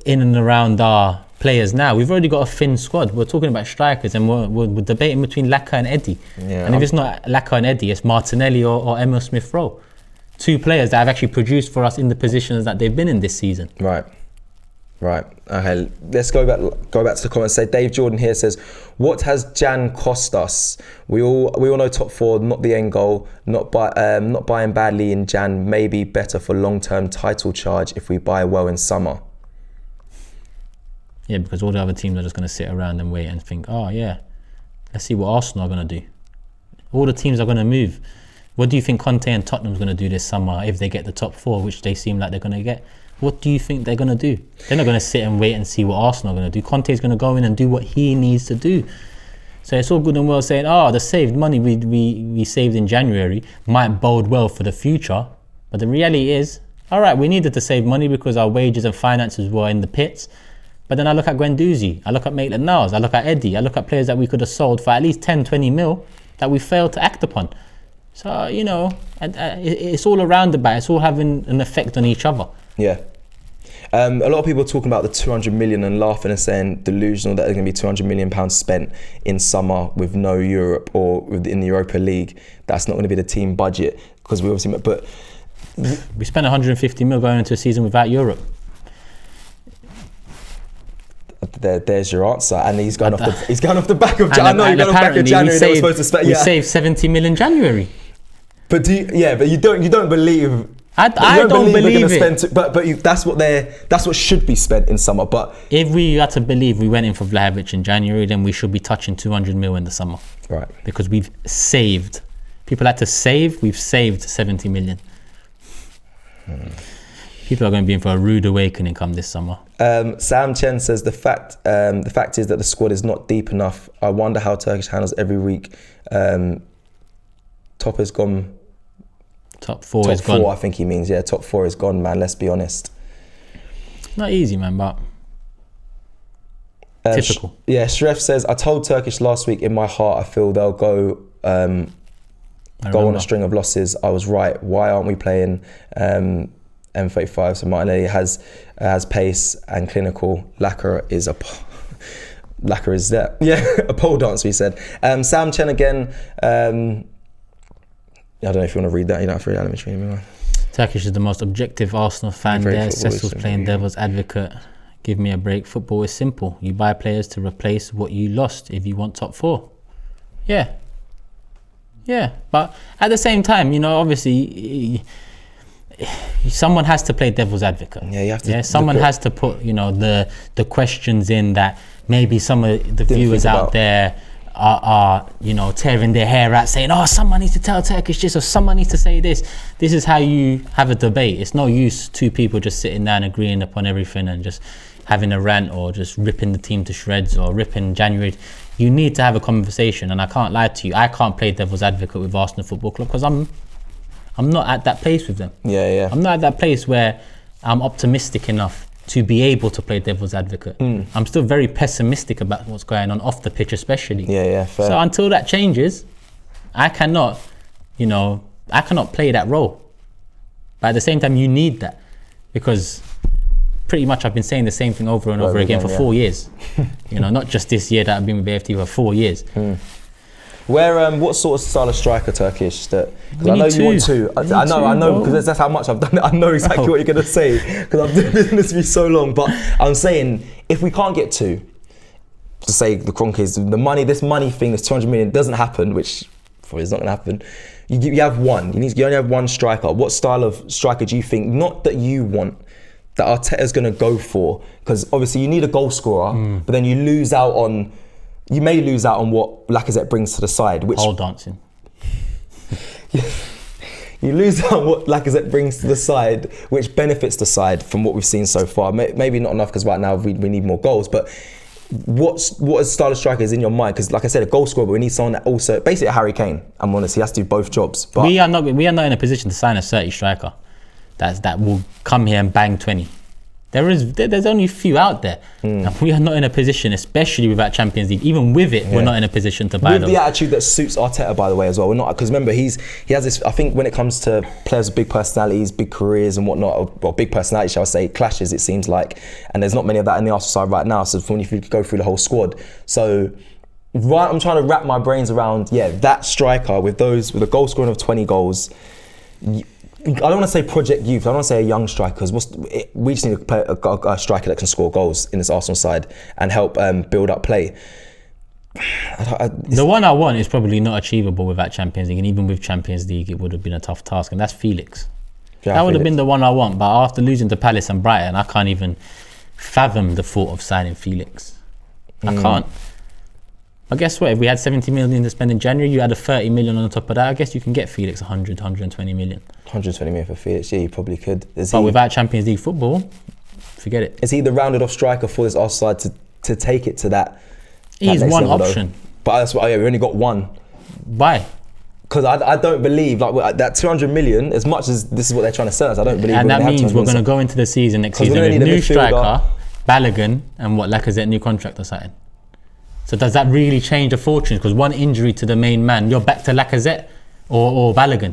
in and around our players now. We've already got a thin squad. We're talking about strikers and we're debating between Laka and Eddie. And if it's not Laka and Eddie, it's Martinelli or Emil Smith-Rowe. 2 players that have actually produced for us in the positions that they've been in this season. Right. Okay, let's go back to the comments. Say Dave Jordan here says, what has Jan cost us? We all know top 4, not the end goal. Not buying badly in Jan, maybe better for long-term title charge if we buy well in summer. Yeah, because all the other teams are just going to sit around and wait and think, oh yeah, let's see what Arsenal are going to do. All the teams are going to move. What do you think Conte and Tottenham's going to do this summer if they get the top 4, which they seem like they're going to get? What do you think they're going to do? They're not going to sit and wait and see what Arsenal are going to do. Conte's going to go in and do what he needs to do. So it's all good and well saying, the saved money we saved in January might bode well for the future. But the reality is, all right, we needed to save money because our wages and finances were in the pits. But then I look at Guendouzi, I look at Maitland-Niles, I look at Eddie, I look at players that we could have sold for at least 10, 20 mil that we failed to act upon. So, it's all around about. It's all having an effect on each other. Yeah. A lot of people are talking about the 200 million and laughing and saying delusional that there's going to be 200 million pounds spent in summer with no Europe or in the Europa League. That's not going to be the team budget, because we obviously, but we spent 150 mil going into a season without Europe. There's your answer, and he's going off the back of January. I know, off the back of January. They were supposed to spend. We saved 70 mil in January. But you don't believe. I don't believe it. But that's what should be spent in summer. But if we had to believe we went in for Vlahovic in January, then we should be touching 200 mil in the summer. Right. Because we've saved. People had to save. We've saved 70 million. People are going to be in for a rude awakening come this summer. Sam Chen says the fact is that the squad is not deep enough. I wonder how Turkish handles every week. Top has gone. Top 4 is gone. I think he means, yeah. Top 4 is gone, man. Let's be honest. Not easy, man, but typical. Shref says, I told Turkish last week, in my heart, I feel they'll go on a string of losses. I was right. Why aren't we playing M35? So Martinelli has pace and clinical. Lacquer is there. Yeah, a pole dancer, he said. Sam Chen again. I don't know if you want to read that. You don't have to read that. Let me read it. Turkish is the most objective Arsenal fan Very there. football Cecil's is playing simple, yeah. devil's advocate. Give me a break. Football is simple. You buy players to replace what you lost if you want top 4. Yeah. Yeah. But at the same time, you know, obviously, someone has to play devil's advocate. Yeah, you have to. Yeah, someone has to put, you know, the questions in that maybe some of the viewers out there are, you know, tearing their hair out saying, oh, someone needs to tell Turkish this or someone needs to say this. This is how you have a debate. It's no use two people just sitting down agreeing upon everything and just having a rant or just ripping the team to shreds or ripping January. You need to have a conversation, and I can't lie to you, I can't play devil's advocate with Arsenal Football Club because I'm not at that place with them. Yeah. I'm not at that place where I'm optimistic enough to be able to play devil's advocate. I'm still very pessimistic about what's going on off the pitch, especially. Yeah, fair. So until that changes, I cannot play that role. But at the same time, you need that because pretty much I've been saying the same thing over and over again for 4 years. You know, not just this year that I've been with AFTV for 4 years. What sort of style of striker Turkish that? Because I know need you want two. two. I know because that's how much I've done it. I know exactly what you're gonna say because I've been doing this for so long. But I'm saying if we can't get two, to say the Kronk is the money. This money thing, this 200 million doesn't happen, which probably is not gonna happen. You have one. You only have one striker. What style of striker do you think? Not that you want, that Arteta's gonna go for, because obviously you need a goal scorer, but then you may lose out on what Lacazette brings to the side, which Pole dancing. you lose out on what Lacazette brings to the side, which benefits the side from what we've seen so far. Maybe not enough because right now we need more goals, but what style of striker is in your mind? Because like I said, a goal scorer, but we need someone that also, basically a Harry Kane, I'm honest, he has to do both jobs. But we are not in a position to sign a 30 striker that will come here and bang 20. There's only a few out there. And we are not in a position, especially without Champions League. Even with it, we're not in a position to buy with those. the attitude that suits Arteta, by the way, as well. We're not, because remember, he has this. I think when it comes to players with big personalities, big careers, and whatnot, or big personalities, shall I say, clashes. It seems like, and there's not many of that in the Arsenal side right now. So if you go through the whole squad, I'm trying to wrap my brains around that striker with a goal scoring of 20 goals. I don't want to say project youth. I don't want to say a young striker because we just need to play a striker that can score goals in this Arsenal side and help build up play. The one I want is probably not achievable without Champions League, and even with Champions League, it would have been a tough task, and that's Felix. That would have been the one I want, but after losing to Palace and Brighton, I can't even fathom the thought of signing Felix. I can't. But guess what? If we had 70 million to spend in January, you add a 30 million on top of that, I guess you can get Felix 120 million. 120 million for Felix, yeah, you probably could. But without Champions League football, forget it. Is he the rounded off striker for this Arsenal side to take it to that? He's one option. Though? But that's why we only got one. Why? Because I don't believe that 200 million, as much as this is what they're trying to sell us, I don't believe. And that means we're going to go into the season next season with new striker, Balogun, and Lacazette new contract or something. So does that really change the fortunes? Because one injury to the main man, you're back to Lacazette or Balogun.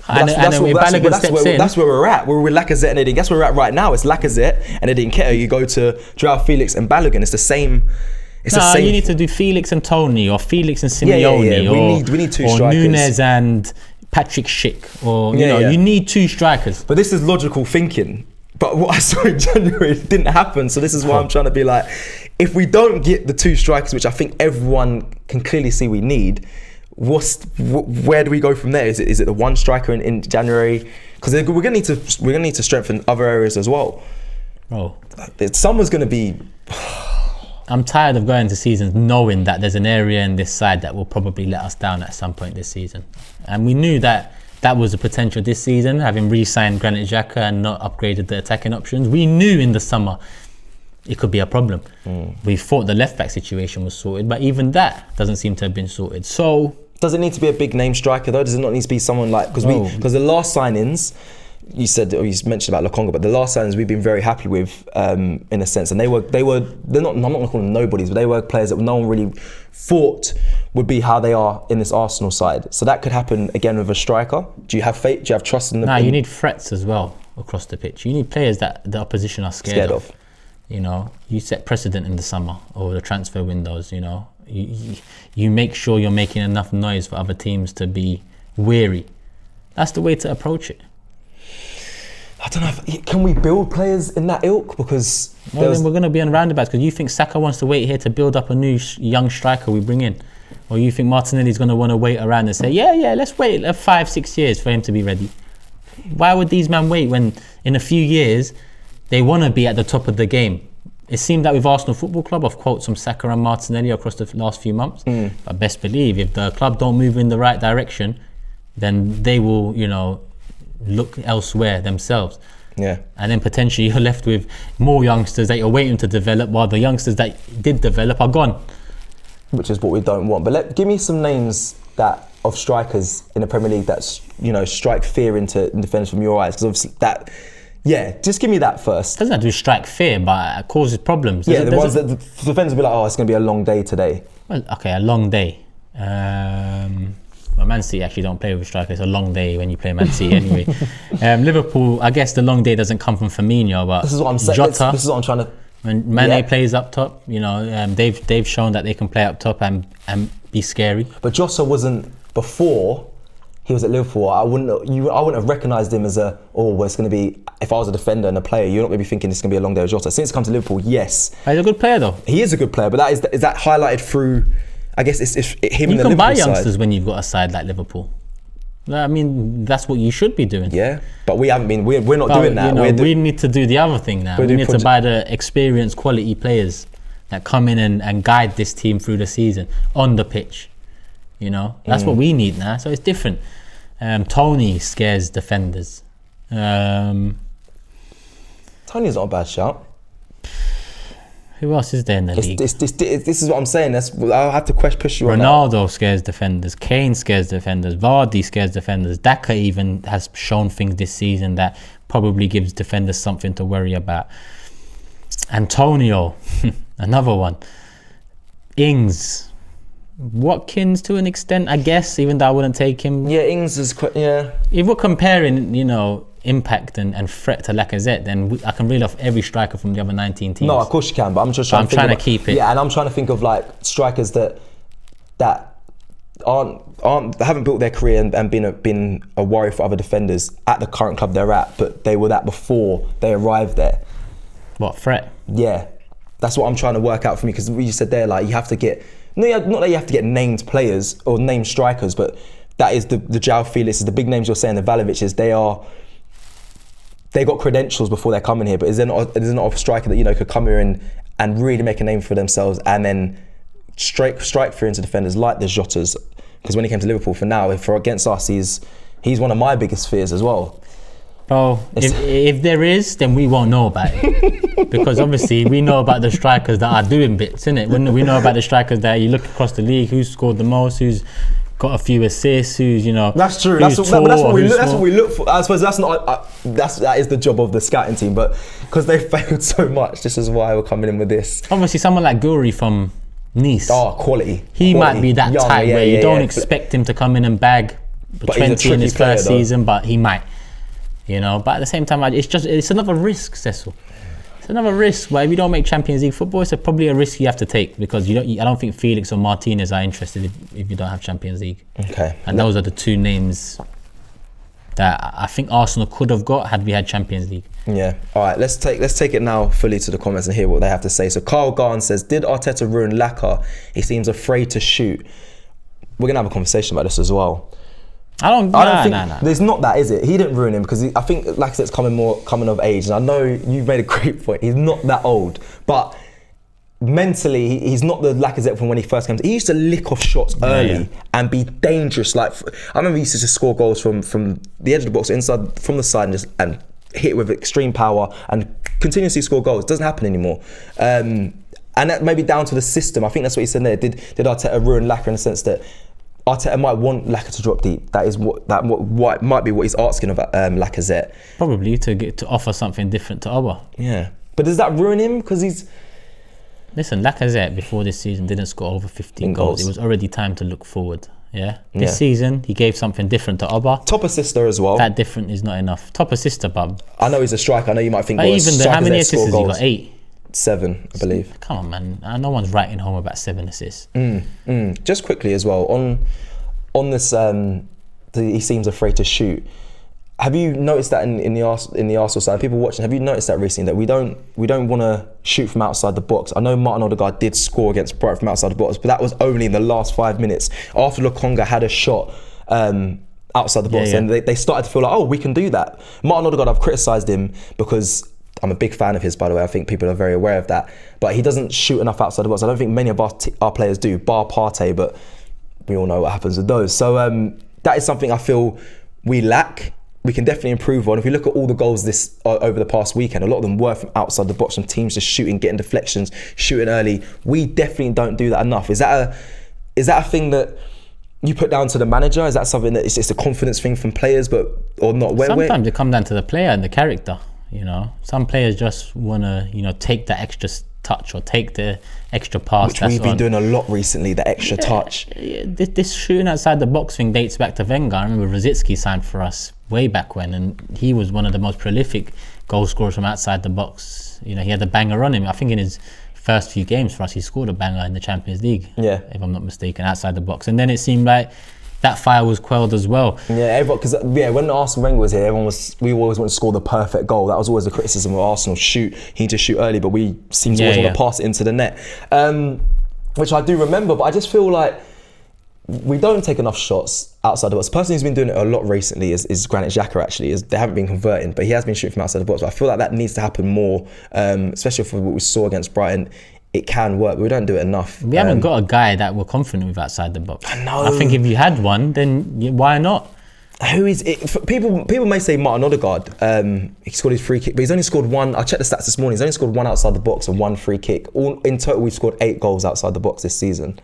That's where we're at. We're with Lacazette and Edin. That's where we're at right now. It's Lacazette and Edin Ketter. You go to Joao Felix and Balogun. It's the same. You need to do Felix and Tony, or Felix and Simeone, we need two strikers. Or Nunes and Patrick Schick, or you need two strikers. But this is logical thinking. But what I saw in January didn't happen. So this is why I'm trying to be like, if we don't get the two strikers, which I think everyone can clearly see we need, where do we go from there? Is it the one striker in January? Because we're gonna need to strengthen other areas as well. Oh, someone's gonna be. I'm tired of going to seasons knowing that there's an area in this side that will probably let us down at some point this season, and we knew that was a potential this season, having re-signed Granit Xhaka and not upgraded the attacking options. We knew in the summer it could be a problem. We thought the left back situation was sorted, but even that doesn't seem to have been sorted. So does it need to be a big name striker though? Does it not need to be someone like, because the last signings, you mentioned about Lokonga, but the last signings we've been very happy with in a sense, and they're not, I'm not going to call them nobodies, but they were players that no one really thought would be how they are in this Arsenal side. So that could happen again with a striker. Do you have faith? Do you have trust in them? You need threats as well across the pitch. You need players that the opposition are scared of. You set precedent in the summer or the transfer windows. You make sure you're making enough noise for other teams to be weary. That's the way to approach it. I don't know. Can we build players in that ilk? Because then we're going to be on roundabouts. Because you think Saka wants to wait here to build up a new young striker we bring in, or you think Martinelli's going to want to wait around and say, yeah, let's wait 5-6 years for him to be ready. Why would these men wait when in a few years they want to be at the top of the game? It seemed that with Arsenal Football Club, I've quoted some Saka and Martinelli across the last few months. But best believe if the club don't move in the right direction, then they will, look elsewhere themselves. Yeah. And then potentially you're left with more youngsters that you're waiting to develop, while the youngsters that did develop are gone. Which is what we don't want. But give me some names of strikers in the Premier League that strike fear into defenders from your eyes, because obviously that. Yeah, just give me that first. Doesn't have to strike fear, but it causes problems. The ones that the defenders will be like, it's going to be a long day today. Well, okay, a long day. Well, Man City actually don't play with strikers. It's a long day when you play Man City anyway. Liverpool, I guess the long day doesn't come from Firmino, but this is what I'm saying. Jota, this is what I'm trying to. When Mane plays up top, they've shown that they can play up top and be scary. But Jota wasn't before. He was at Liverpool. I wouldn't have recognised him as it's going to be. If I was a defender and a player, you're not going to be thinking it's going to be a long day with Jota. Since he come to Liverpool, yes, he's a good player though. He is a good player, but is that highlighted through? I guess it's him. You in the can buy Liverpool youngsters side. when you've got a side like Liverpool. I mean, that's what you should be doing. Yeah, but we haven't been. We're not doing that. We need to do the other thing now. We need to buy the experienced, quality players that come in and guide this team through the season on the pitch. That's what we need now. So it's different. Tony scares defenders. Tony's not a bad shout. Who else is there in the league? This is what I'm saying. I'll have to push you on that. Ronaldo scares defenders. Kane scares defenders. Vardy scares defenders. Daka even has shown things this season that probably gives defenders something to worry about. Antonio, another one. Ings. Watkins to an extent, I guess, even though I wouldn't take him. Yeah, Ings is quite, yeah. If we're comparing, impact and threat to Lacazette, then I can reel off every striker from the other 19 teams. No, of course you can, but I'm just trying to keep it. Yeah, and I'm trying to think of like strikers that haven't built their career and been a worry for other defenders at the current club they're at, but they were that before they arrived there. What, threat? Yeah, that's what I'm trying to work out for me, because you said there, like, you have to get. No, not that you have to get named players or named strikers, but that is the João Felix, the big names you're saying, the Valevic's, they got credentials before they're coming here, but is there not a striker that could come here and really make a name for themselves and then strike fear into defenders like the Jotas? Because when he came to Liverpool, for against us, he's one of my biggest fears as well. Bro, if there is, then we won't know about it. Because obviously we know about the strikers that are doing bits, innit? We know about the strikers that you look across the league, who's scored the most, who's got a few assists, who's That's true. That's what we look for. I suppose that is the job of the scouting team, but because they failed so much, this is why we're coming in with this. Obviously, someone like Guri from Nice. Oh, quality. He might be that type where you don't expect him to come in and bag 20 in his first season, but he might. But at the same time, it's another risk, Cecil. It's another risk. But if you don't make Champions League football, it's probably a risk you have to take, because I don't think Felix or Martinez are interested if you don't have Champions League. Okay. And those are the two names that I think Arsenal could have got had we had Champions League. Yeah. All right. Let's take it now fully to the comments and hear what they have to say. So Carl Garn says, "Did Arteta ruin Laka? He seems afraid to shoot." We're gonna have a conversation about this as well. I don't think there's not that, is it? He didn't ruin him, because I think Lacazette's coming of age, and I know you've made a great point. He's not that old, but mentally he's not the Lacazette from when he first came. He used to lick off shots early and be dangerous. Like, I remember he used to just score goals from the edge of the box, inside from the side, and hit with extreme power and continuously score goals. It doesn't happen anymore. And that may be down to the system. I think that's what he said there. Did Arteta ruin Laka in the sense that Arteta might want Laka to drop deep? That is what might be what he's asking of Lacazette. Probably to offer something different to Oba. Yeah, but does that ruin him? Because he's... Listen, Lacazette before this season didn't score over 15 goals. It was already time to look forward. Yeah. This season he gave something different to Oba. Top assister as well. That different is not enough. Top assister, but I know he's a striker. I know you might think. How many assists has he got? 8. 7, I believe. Come on, man. No one's writing home about 7 assists. Just quickly as well, on this, he seems afraid to shoot. Have you noticed that in the Arsenal side? People watching, have you noticed that recently that we don't want to shoot from outside the box? I know Martin Odegaard did score against Brighton from outside the box, but that was only in the last 5 minutes after Lokonga had a shot outside the box, and they started to feel like, oh, we can do that. Martin Odegaard, I've criticised him because I'm a big fan of his, by the way. I think people are very aware of that, but he doesn't shoot enough outside the box. I don't think many of our players do, bar Partey, but we all know what happens with those. So that is something I feel we lack. We can definitely improve on. If we look at all the goals this over the past weekend, a lot of them were from outside the box, from teams just shooting, getting deflections, shooting early. We definitely don't do that enough. Is that a thing that you put down to the manager? Is that something that it's just a confidence thing from players, or not? Sometimes it comes down to the player and the character. You know, some players just want to, take that extra touch or take the extra pass. Which we've been doing a lot recently, the extra touch. This shooting outside the box thing dates back to Wenger. I remember Rosicky signed for us way back when, and he was one of the most prolific goal scorers from outside the box. He had a banger on him. I think in his first few games for us, he scored a banger in the Champions League, if I'm not mistaken, outside the box. And then it seemed like that fire was quelled as well. Yeah, because when Arsene Wenger was here, we always want to score the perfect goal. That was always the criticism of Arsenal. He need to shoot early, but we seem to always want to pass it into the net, which I do remember. But I just feel like we don't take enough shots outside the box. The person who's been doing it a lot recently is Granit Xhaka. Actually, they haven't been converting, but he has been shooting from outside the box. But I feel like that needs to happen more, especially for what we saw against Brighton. It can work, but we don't do it enough. We haven't got a guy that we're confident with outside the box. I know. I think if you had one, then why not? Who is it? People may say Martin Odegaard. He scored his free kick, but he's only scored one. I checked the stats this morning. He's only scored one outside the box and one free kick. In total, we've scored 8 goals outside the box this season.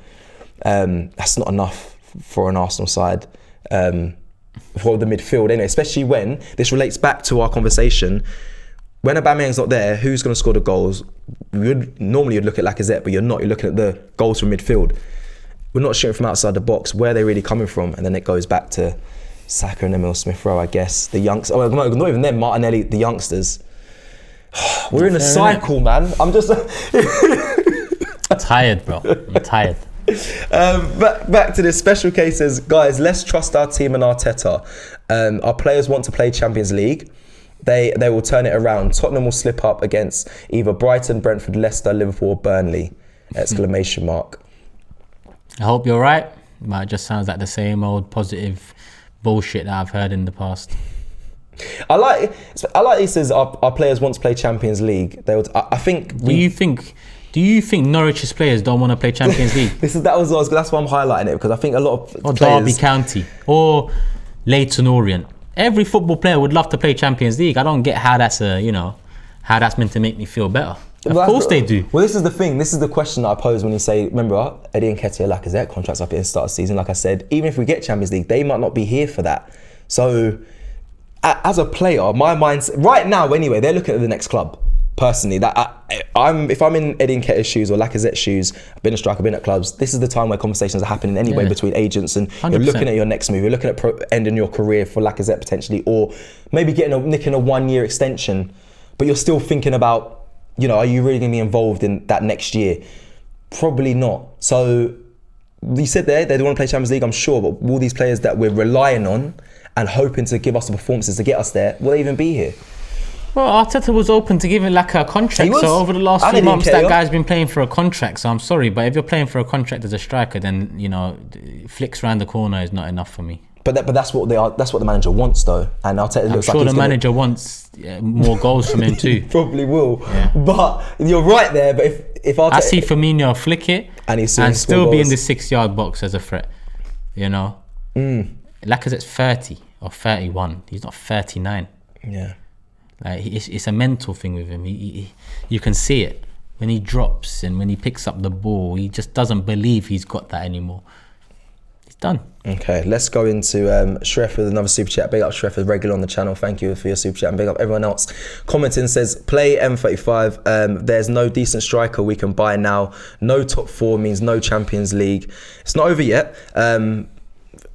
That's not enough for an Arsenal side, for the midfield anyway, especially when this relates back to our conversation. When Aubameyang's not there, who's going to score the goals? Normally you'd look at Lacazette, but you're not. You're looking at the goals from midfield. We're not shooting from outside the box. Where are they really coming from? And then it goes back to Saka and Emile Smith-Rowe, I guess. The youngsters. Oh, not even them. Martinelli, the youngsters. We're in a cycle, man. I'm just tired, bro. I'm tired. Back to this special cases, guys. Let's trust our team and Arteta. Our players want to play Champions League. They will turn it around. Tottenham will slip up against either Brighton, Brentford, Leicester, Liverpool, or Burnley! ! I hope you're right. But it just sounds like the same old positive bullshit that I've heard in the past. I like he says our players want to play Champions League. I think. Do you think Norwich's players don't want to play Champions League? That's why I'm highlighting it, because I think a lot of or players, Derby County or Leyton Orient. Every football player would love to play Champions League. I don't get how that's how that's meant to make me feel better. Of course they do. Well, this is the thing. This is the question that I pose when you say, remember, Eddie Nketiah, Lacazette contracts up at the start of the season. Like I said, even if we get Champions League, they might not be here for that. So, as a player, my mind's right now anyway. They're looking at the next club. Personally, if I'm in Eddie Nketiah's shoes or Lacazette's shoes, I've been a striker, I've been at clubs. This is the time where conversations are happening anyway between agents, and 100%. You're looking at your next move. You're looking at ending your career for Lacazette potentially, or maybe nicking a 1-year extension. But you're still thinking about, are you really going to be involved in that next year? Probably not. So you said they don't want to play Champions League, I'm sure, but all these players that we're relying on and hoping to give us the performances to get us there, will they even be here? Well, Arteta was open to giving like a contract. So over the last few months, that guy's been playing for a contract. So I'm sorry, but if you're playing for a contract as a striker, then flicks around the corner is not enough for me. But that's what that's what the manager wants, though. And Arteta looks like the manager wants more goals from him too. Probably will. Yeah. But you're right there. But if Arteta, I see Firmino flick it and still be in the 6-yard box as a threat. Lacazette's 30 or 31. He's not 39. Yeah. Like it's a mental thing with him. You can see it when he drops and when he picks up the ball. He just doesn't believe he's got that anymore. He's done. Okay, let's go into Shref with another super chat. Big up Shref, is regular on the channel. Thank you for your super chat, and big up everyone else commenting. Says play M35. There's no decent striker we can buy now. No top 4 means no Champions League. It's not over yet.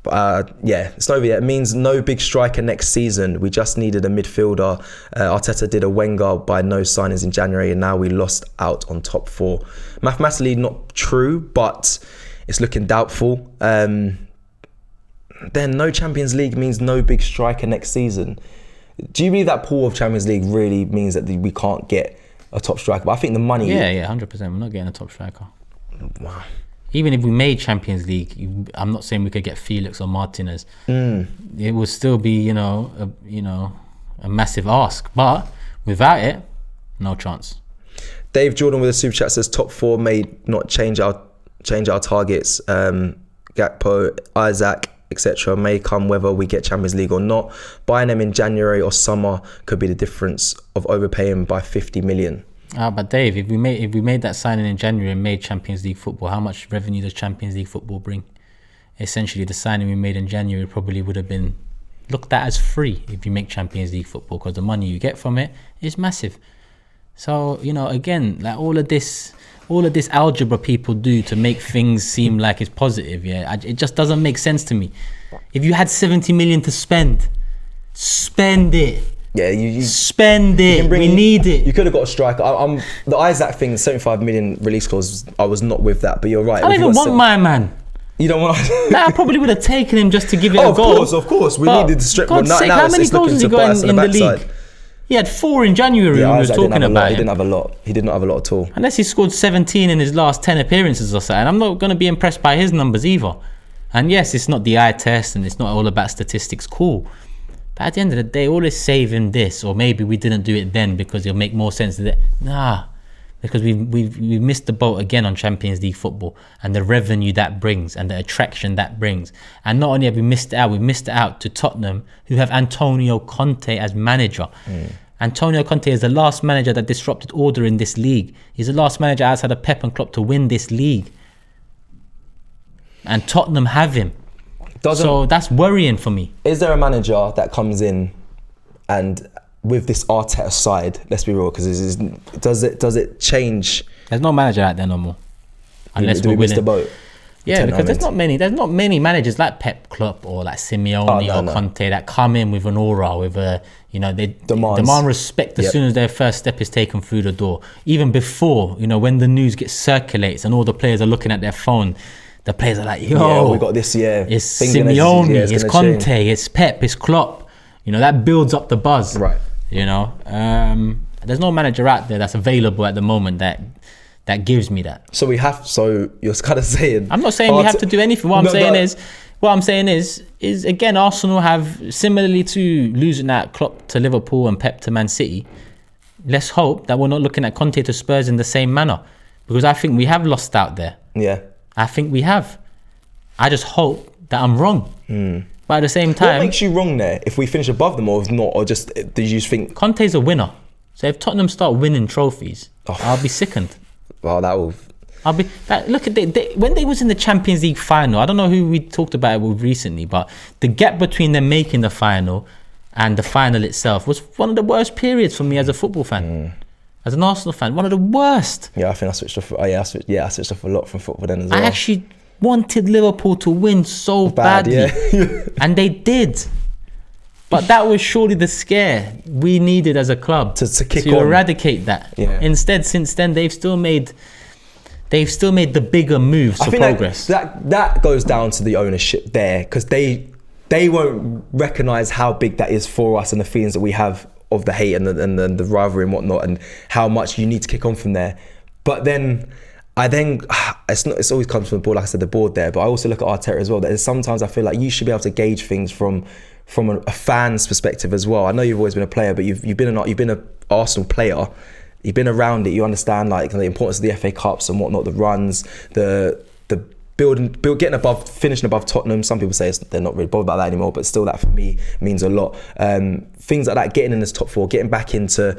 It's not over yet. It means no big striker next season. We just needed a midfielder. Arteta did a Wenger by no signings in January, and now we lost out on top 4. Mathematically not true, but it's looking doubtful. then no Champions League means no big striker next season. Do you believe that pool of Champions League really means that we can't get a top striker? But I think the money... Yeah, 100%. We're not getting a top striker. Wow. Even if we made Champions League, I'm not saying we could get Felix or Martinez. It would still be, a massive ask. But without it, no chance. Dave Jordan with a super chat says top 4 may not change our targets. Gakpo, Isaac, etc. may come whether we get Champions League or not. Buying them in January or summer could be the difference of overpaying by 50 million. But Dave, if we made that signing in January and made Champions League football, how much revenue does Champions League football bring? Essentially, the signing we made in January probably would have been looked at as free if you make Champions League football, because the money you get from it is massive. So, again, like all of this algebra people do to make things seem like it's positive, it just doesn't make sense to me. If you had 70 million to spend it. Yeah, you spend it. We need it. You could have got a striker. The Isaac thing, 75 million release clause, I was not with that, but you're right. I don't even want my man. You don't want... I probably would have taken him just to give it a goal. Of course. We needed to strip him. Sake, how many goals has he got in the league? He had 4 in January when we were talking about it. He didn't have a lot. He did not have a lot at all. Unless he scored 17 in his last 10 appearances or something. I'm not going to be impressed by his numbers either. And yes, it's not the eye test and it's not all about statistics. Cool. But at the end of the day, all this saving this, or maybe we didn't do it then because it'll make more sense. Because we've missed the boat again on Champions League football and the revenue that brings and the attraction that brings. And not only have we missed it out to Tottenham, who have Antonio Conte as manager. Antonio Conte is the last manager that disrupted order in this league. He's the last manager outside of Pep and Klopp to win this league. And Tottenham have him. So that's worrying for me. Is there a manager that comes in and with this Arteta side, let's be real, because does it change? There's no manager out there no more. Unless do we miss the boat? Yeah, because there's not many managers like Pep, Klopp or like Simeone or Conte that come in with an aura, with they demand respect as soon as their first step is taken through the door. Even before, when the news gets circulates and all the players are looking at their phone, the players are like, we got this year. It's Simeone, it's Conte, it's Pep, it's Klopp. That builds up the buzz. Right. There's no manager out there that's available at the moment that gives me that. So you're kind of saying... I'm not saying we have to do anything. What I'm saying is again, Arsenal have, similarly to losing that Klopp to Liverpool and Pep to Man City, let's hope that we're not looking at Conte to Spurs in the same manner, because I think we have lost out there. Yeah. I think we have. I just hope that I'm wrong. But at the same time... What makes you wrong there? If we finish above them or if not, or just did you think... Conte's a winner. So if Tottenham start winning trophies, I'll be sickened. Well, that will... Look at when they was in the Champions League final, I don't know who we talked about it with recently, but the gap between them making the final and the final itself was one of the worst periods for me as a football fan. As an Arsenal fan, one of the worst. Yeah, I think I switched off. I switched off a lot from football then as well. I actually wanted Liverpool to win so badly, and they did. But that was surely the scare we needed as a club to eradicate that. Yeah. Instead, since then, they've still made the bigger moves to progress. That goes down to the ownership there, because they won't recognise how big that is for us and the feelings that we have of the hate and the rivalry and whatnot, and how much you need to kick on from there. But then it's always comes from the board, like I said, the board there. But I also look at Arteta as well. That sometimes I feel like you should be able to gauge things from a fan's perspective as well. I know you've always been a player, but you've been an Arsenal player. You've been around it. You understand like the importance of the FA Cups and whatnot, the runs, the getting above, finishing above Tottenham. Some people say they're not really bothered about that anymore, but still, that for me means a lot. Things like that, getting in this top 4, getting back into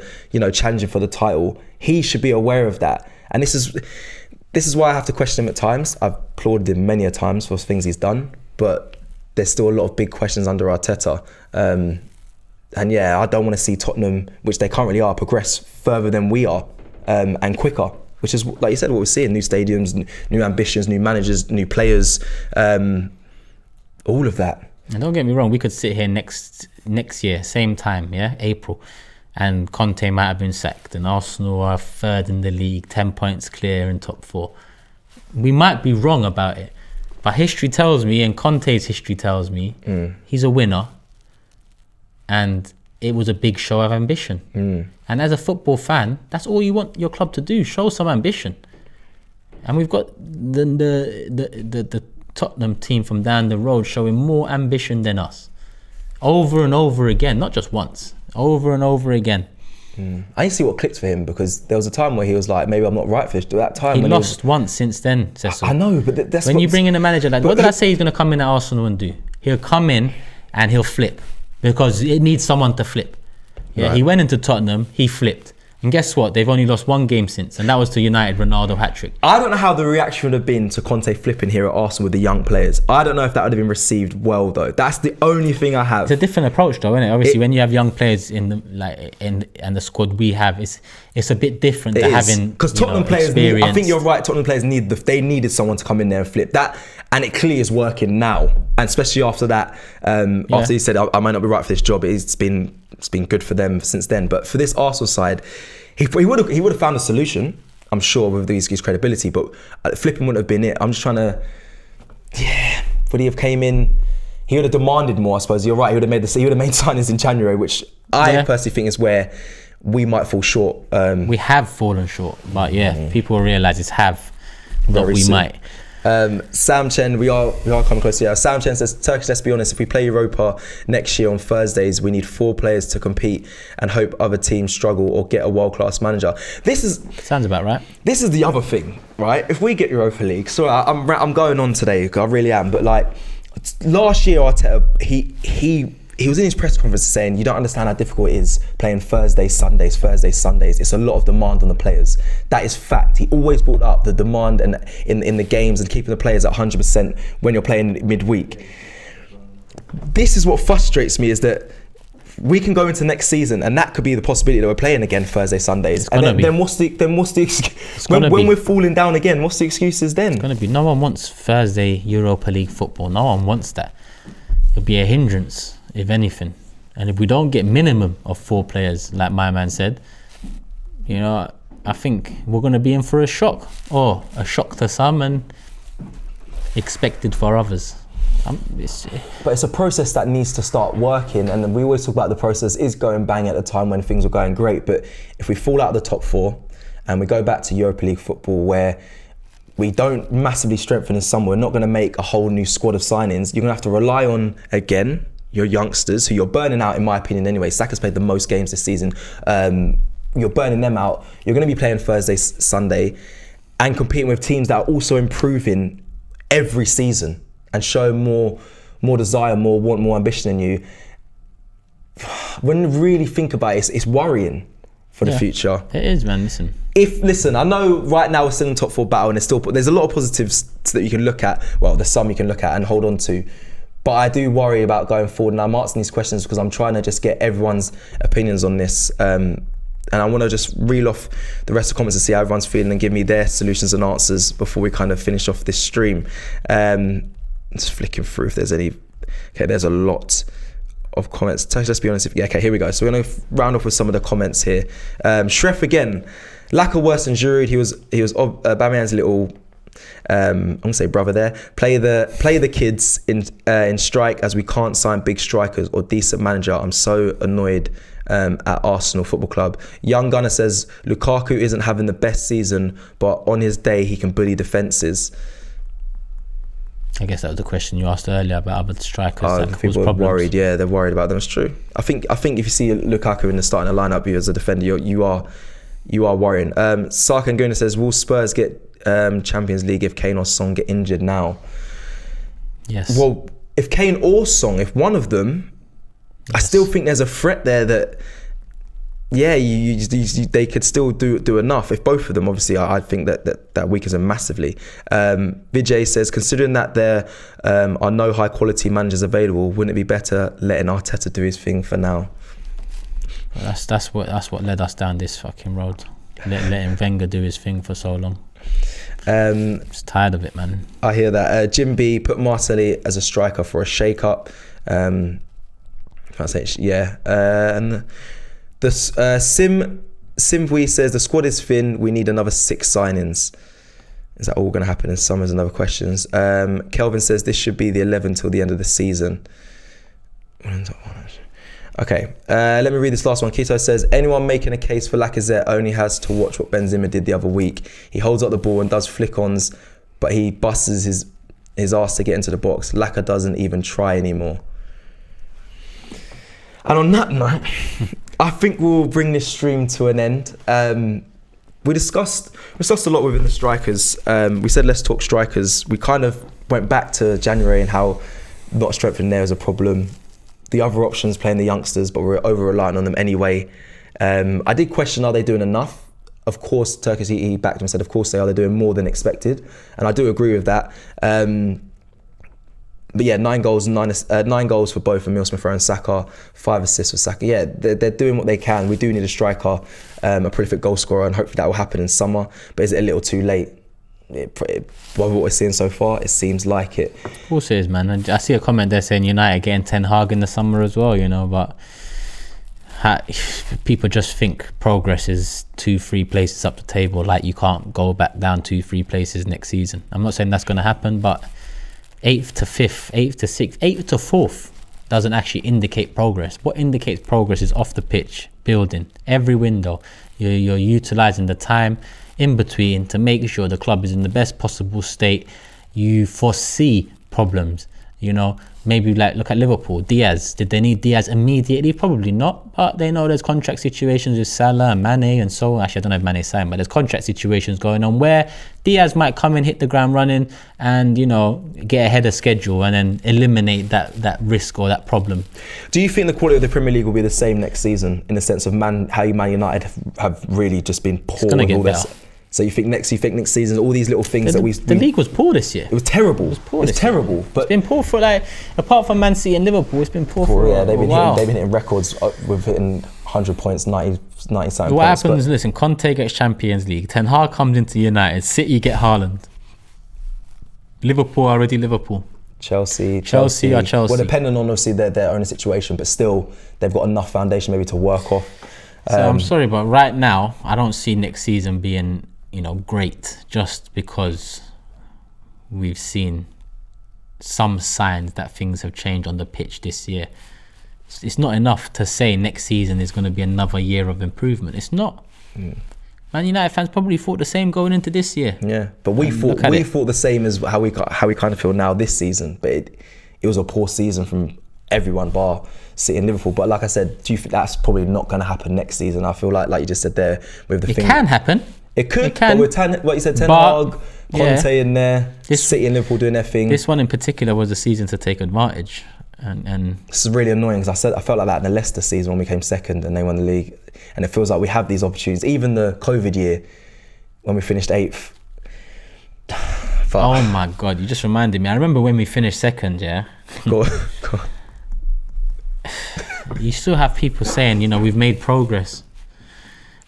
challenging for the title. He should be aware of that, and this is why I have to question him at times. I've applauded him many a times for things he's done, but there's still a lot of big questions under Arteta. And yeah, I don't want to see Tottenham, which they currently are, progress further than we are, and quicker, which is, like you said, what we're seeing: new stadiums, new ambitions, new managers, new players, all of that. And don't get me wrong, we could sit here next year, same time, April, and Conte might have been sacked, and Arsenal are 3rd in the league, 10 points clear in top 4. We might be wrong about it, But history tells me, and Conte's history tells me, he's a winner. And it was a big show of ambition. And as a football fan, that's all you want your club to do, show some ambition. And we've got the Tottenham team from down the road showing more ambition than us. Over and over again, not just once, over and over again. I need to see what clicked for him, because there was a time where he was like, maybe I'm not right for this. That time He when lost once since then, Cecil. I know, but that's when you bring in a manager like, what did I say he's going to come in at Arsenal and do? He'll come in and he'll flip, because it needs someone to flip. Yeah, Right. He went into Tottenham, he flipped. And guess what? They've only lost one game since, and that was to United Ronaldo hat-trick. I don't know how the reaction would have been to Conte flipping here at Arsenal with the young players. I don't know if that would have been received well, though. That's the only thing I have. It's a different approach, though, isn't it? Obviously, when you have young players in the squad we have, it's a bit different to having, because Tottenham players experience. I think you're right. Tottenham players they needed someone to come in there and flip that, and it clearly is working now. And especially after that, after he said I might not be right for this job, it's been good for them since then. But for this Arsenal side, he would have found a solution, I'm sure, with his credibility. But flipping wouldn't have been it. I'm just trying to, would he have came in? He would have demanded more, I suppose. You're right. He would have made signings in January, which I personally think is where we might fall short. We have fallen short, but people realise it's that we soon. might. Sam Chen, we are coming close here. Sam Chen says, Turkish, let's be honest, if we play Europa next year on Thursdays, we need 4 players to compete and hope other teams struggle or get a world-class manager. Sounds about right. This is the other thing, right? If we get Europa League, so I'm going on today, I really am, but like last year Arteta, he was in his press conference saying, you don't understand how difficult it is playing Thursdays, Sundays. It's a lot of demand on the players. That is fact. He always brought up the demand and in the games and keeping the players at 100% when you're playing midweek. This is what frustrates me, is that we can go into next season and that could be the possibility that we're playing again Thursday, Sundays. And then what's the excuse? When we're falling down again, what's the excuses then? It's going to be, no one wants Thursday Europa League football. No one wants that. It'll be a hindrance, if anything. And if we don't get minimum of 4 players, like my man said, I think we're going to be in for a shock, or a shock to some and expected for others. But it's a process that needs to start working, and we always talk about the process is going bang at a time when things are going great. But if we fall out of the top 4 and we go back to Europa League football where we don't massively strengthen in summer, we're not going to make a whole new squad of signings. You're going to have to rely on, again, your youngsters, who you're burning out, in my opinion anyway. Saka's played the most games this season. You're burning them out. You're going to be playing Thursday, Sunday, and competing with teams that are also improving every season and showing more desire, more ambition in you. When you really think about it, it's worrying for the future. It is, man. Listen, I know right now we're still in the top 4 battle, and there's a lot of positives that you can look at. Well, there's some you can look at and hold on to. But I do worry about going forward, and I'm asking these questions because I'm trying to just get everyone's opinions on this. And I want to just reel off the rest of the comments and see how everyone's feeling and give me their solutions and answers before we kind of finish off this stream. Just flicking through if there's any. Okay, there's a lot of comments. Let's be honest. Okay, here we go. So we're going to round off with some of the comments here. Shref again. Laka worse than Giroud. He was Aubameyang's little, I'm gonna say brother there. Play the kids in strike, as we can't sign big strikers or decent manager. I'm so annoyed at Arsenal Football Club. Young Gunner says Lukaku isn't having the best season, but on his day he can bully defences. I guess that was the question you asked earlier about other strikers. People are worried. Yeah, they're worried about them. It's true. I think if you see Lukaku in the starting lineup, you as a defender, you are worrying. Sark Guna says, will Spurs get Champions League if Kane or Son get injured now? Yes. Well, if Kane or Son, if one of them, I still think there's a threat there that, they could still do enough. If both of them, obviously, I think that weakens them massively. Vijay says, considering that there are no high quality managers available, wouldn't it be better letting Arteta do his thing for now? That's what led us down this fucking road. Letting Wenger do his thing for so long. Just tired of it, man. I hear that. Jim B put Marcelli as a striker for a shake-up. And the Simvui says the squad is thin. We need another 6 signings. Is that all going to happen in summer? Is another question. Kelvin says this should be the 11 till the end of the season. Okay, let me read this last one. Kito says, anyone making a case for Lacazette only has to watch what Benzema did the other week. He holds up the ball and does flick-ons, but he busts his ass to get into the box. Laka doesn't even try anymore. And on that note, I think we'll bring this stream to an end. We discussed a lot within the strikers. We said let's talk strikers. We kind of went back to January and how not strengthening there is a problem. The other options playing the youngsters, but we're over reliant on them anyway. I did question, are they doing enough? Of course, Turkish, he backed him and said, of course they are. They're doing more than expected, and I do agree with that. But yeah, 9 goals for both Emile Smith Rowe and Saka, 5 assists for Saka. Yeah, they're doing what they can. We do need a striker, a prolific goal scorer, and hopefully that will happen in summer. But is it a little too late? What we're seeing so far, it seems like it. Of course it is, man. And I see a comment there saying United getting Ten Hag in the summer as well, you know, but people just think progress is 2-3 places up the table, like you can't go back down 2-3 places next season. I'm not saying that's going to happen, but 8th to 5th, 8th to 6th, 8th to 4th doesn't actually indicate progress. What indicates progress is off the pitch, building every window. You're utilising the time in between to make sure the club is in the best possible state. You foresee problems, you know. Maybe like look at Liverpool. Diaz, did they need Diaz immediately? Probably not, but they know there's contract situations with Salah and Mane and so on. Actually, I don't know if Mane's signed, but there's contract situations going on where Diaz might come and hit the ground running and, you know, get ahead of schedule and then eliminate that risk or that problem. Do you think the quality of the Premier League will be the same next season in the sense of how Man United have really just been poor? It's going to get better. So you think next season, all these little things the league was poor this year. It was terrible. It was terrible. But it's been poor for, like, apart from Man City and Liverpool, it's been poor for they've been hitting records with hitting 100 points, 90 something points. What happens? Listen, Conte gets Champions League. Ten Hag comes into United. City get Haaland. Liverpool already Liverpool. Chelsea. Well, depending on obviously their own situation, but still they've got enough foundation maybe to work off. So I'm sorry, but right now I don't see next season being, you know, great, just because we've seen some signs that things have changed on the pitch this year. It's not enough to say next season is going to be another year of improvement. It's not. Man United fans probably thought the same going into this year. Yeah, but we thought the same as how we kind of feel now this season. But it was a poor season from everyone bar City and Liverpool. But like I said, do you think that's probably not going to happen next season? I feel like you just said there with the thing. It can happen. It could, but with what you said, Ten Hag, Conte in there, City and Liverpool doing their thing. This one in particular was a season to take advantage, and this is really annoying because I felt like that in the Leicester season when we came second and they won the league, and it feels like we have these opportunities. Even the COVID year when we finished 8th. Oh my God, you just reminded me. I remember when we finished second. Yeah. Go on. You still have people saying, you know, we've made progress.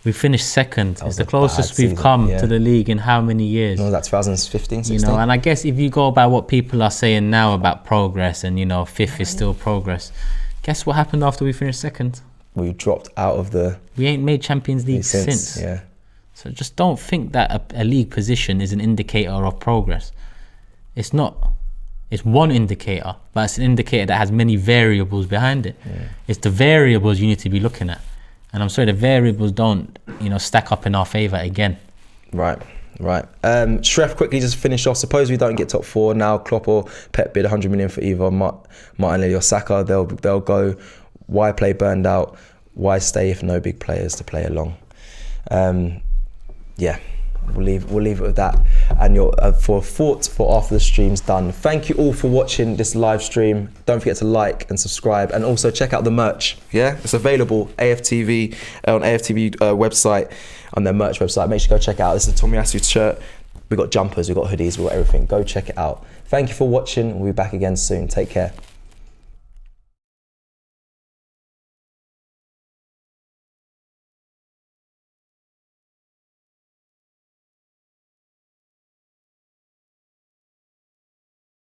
We finished second. It's the closest we've come to the league in how many years? No, that's 2015, 16. You know, and I guess if you go by what people are saying now about progress and, you know, 5th is still progress, guess what happened after we finished second? We dropped out of the... We ain't made Champions League since. Yeah. So just don't think that a league position is an indicator of progress. It's not. It's one indicator, but it's an indicator that has many variables behind it. Yeah. It's the variables you need to be looking at. And I'm sorry, the variables don't, you know, stack up in our favour again. Right. Shref, quickly just finish off. Suppose we don't get top 4 now. Klopp or Pep bid 100 million for either Martinelli or Saka. They'll go. Why play burned out? Why stay if no big players to play along? Yeah. We'll leave it with that. And your for thoughts for after the stream's done. Thank you all for watching this live stream. Don't forget to like and subscribe, and also check out the merch. Yeah, it's available AFTV on AFTV website, on their merch website. Make sure you go check it out. This is a Tomiyasu shirt. We got jumpers, we got hoodies, we got everything. Go check it out. Thank you for watching. We'll be back again soon. Take care.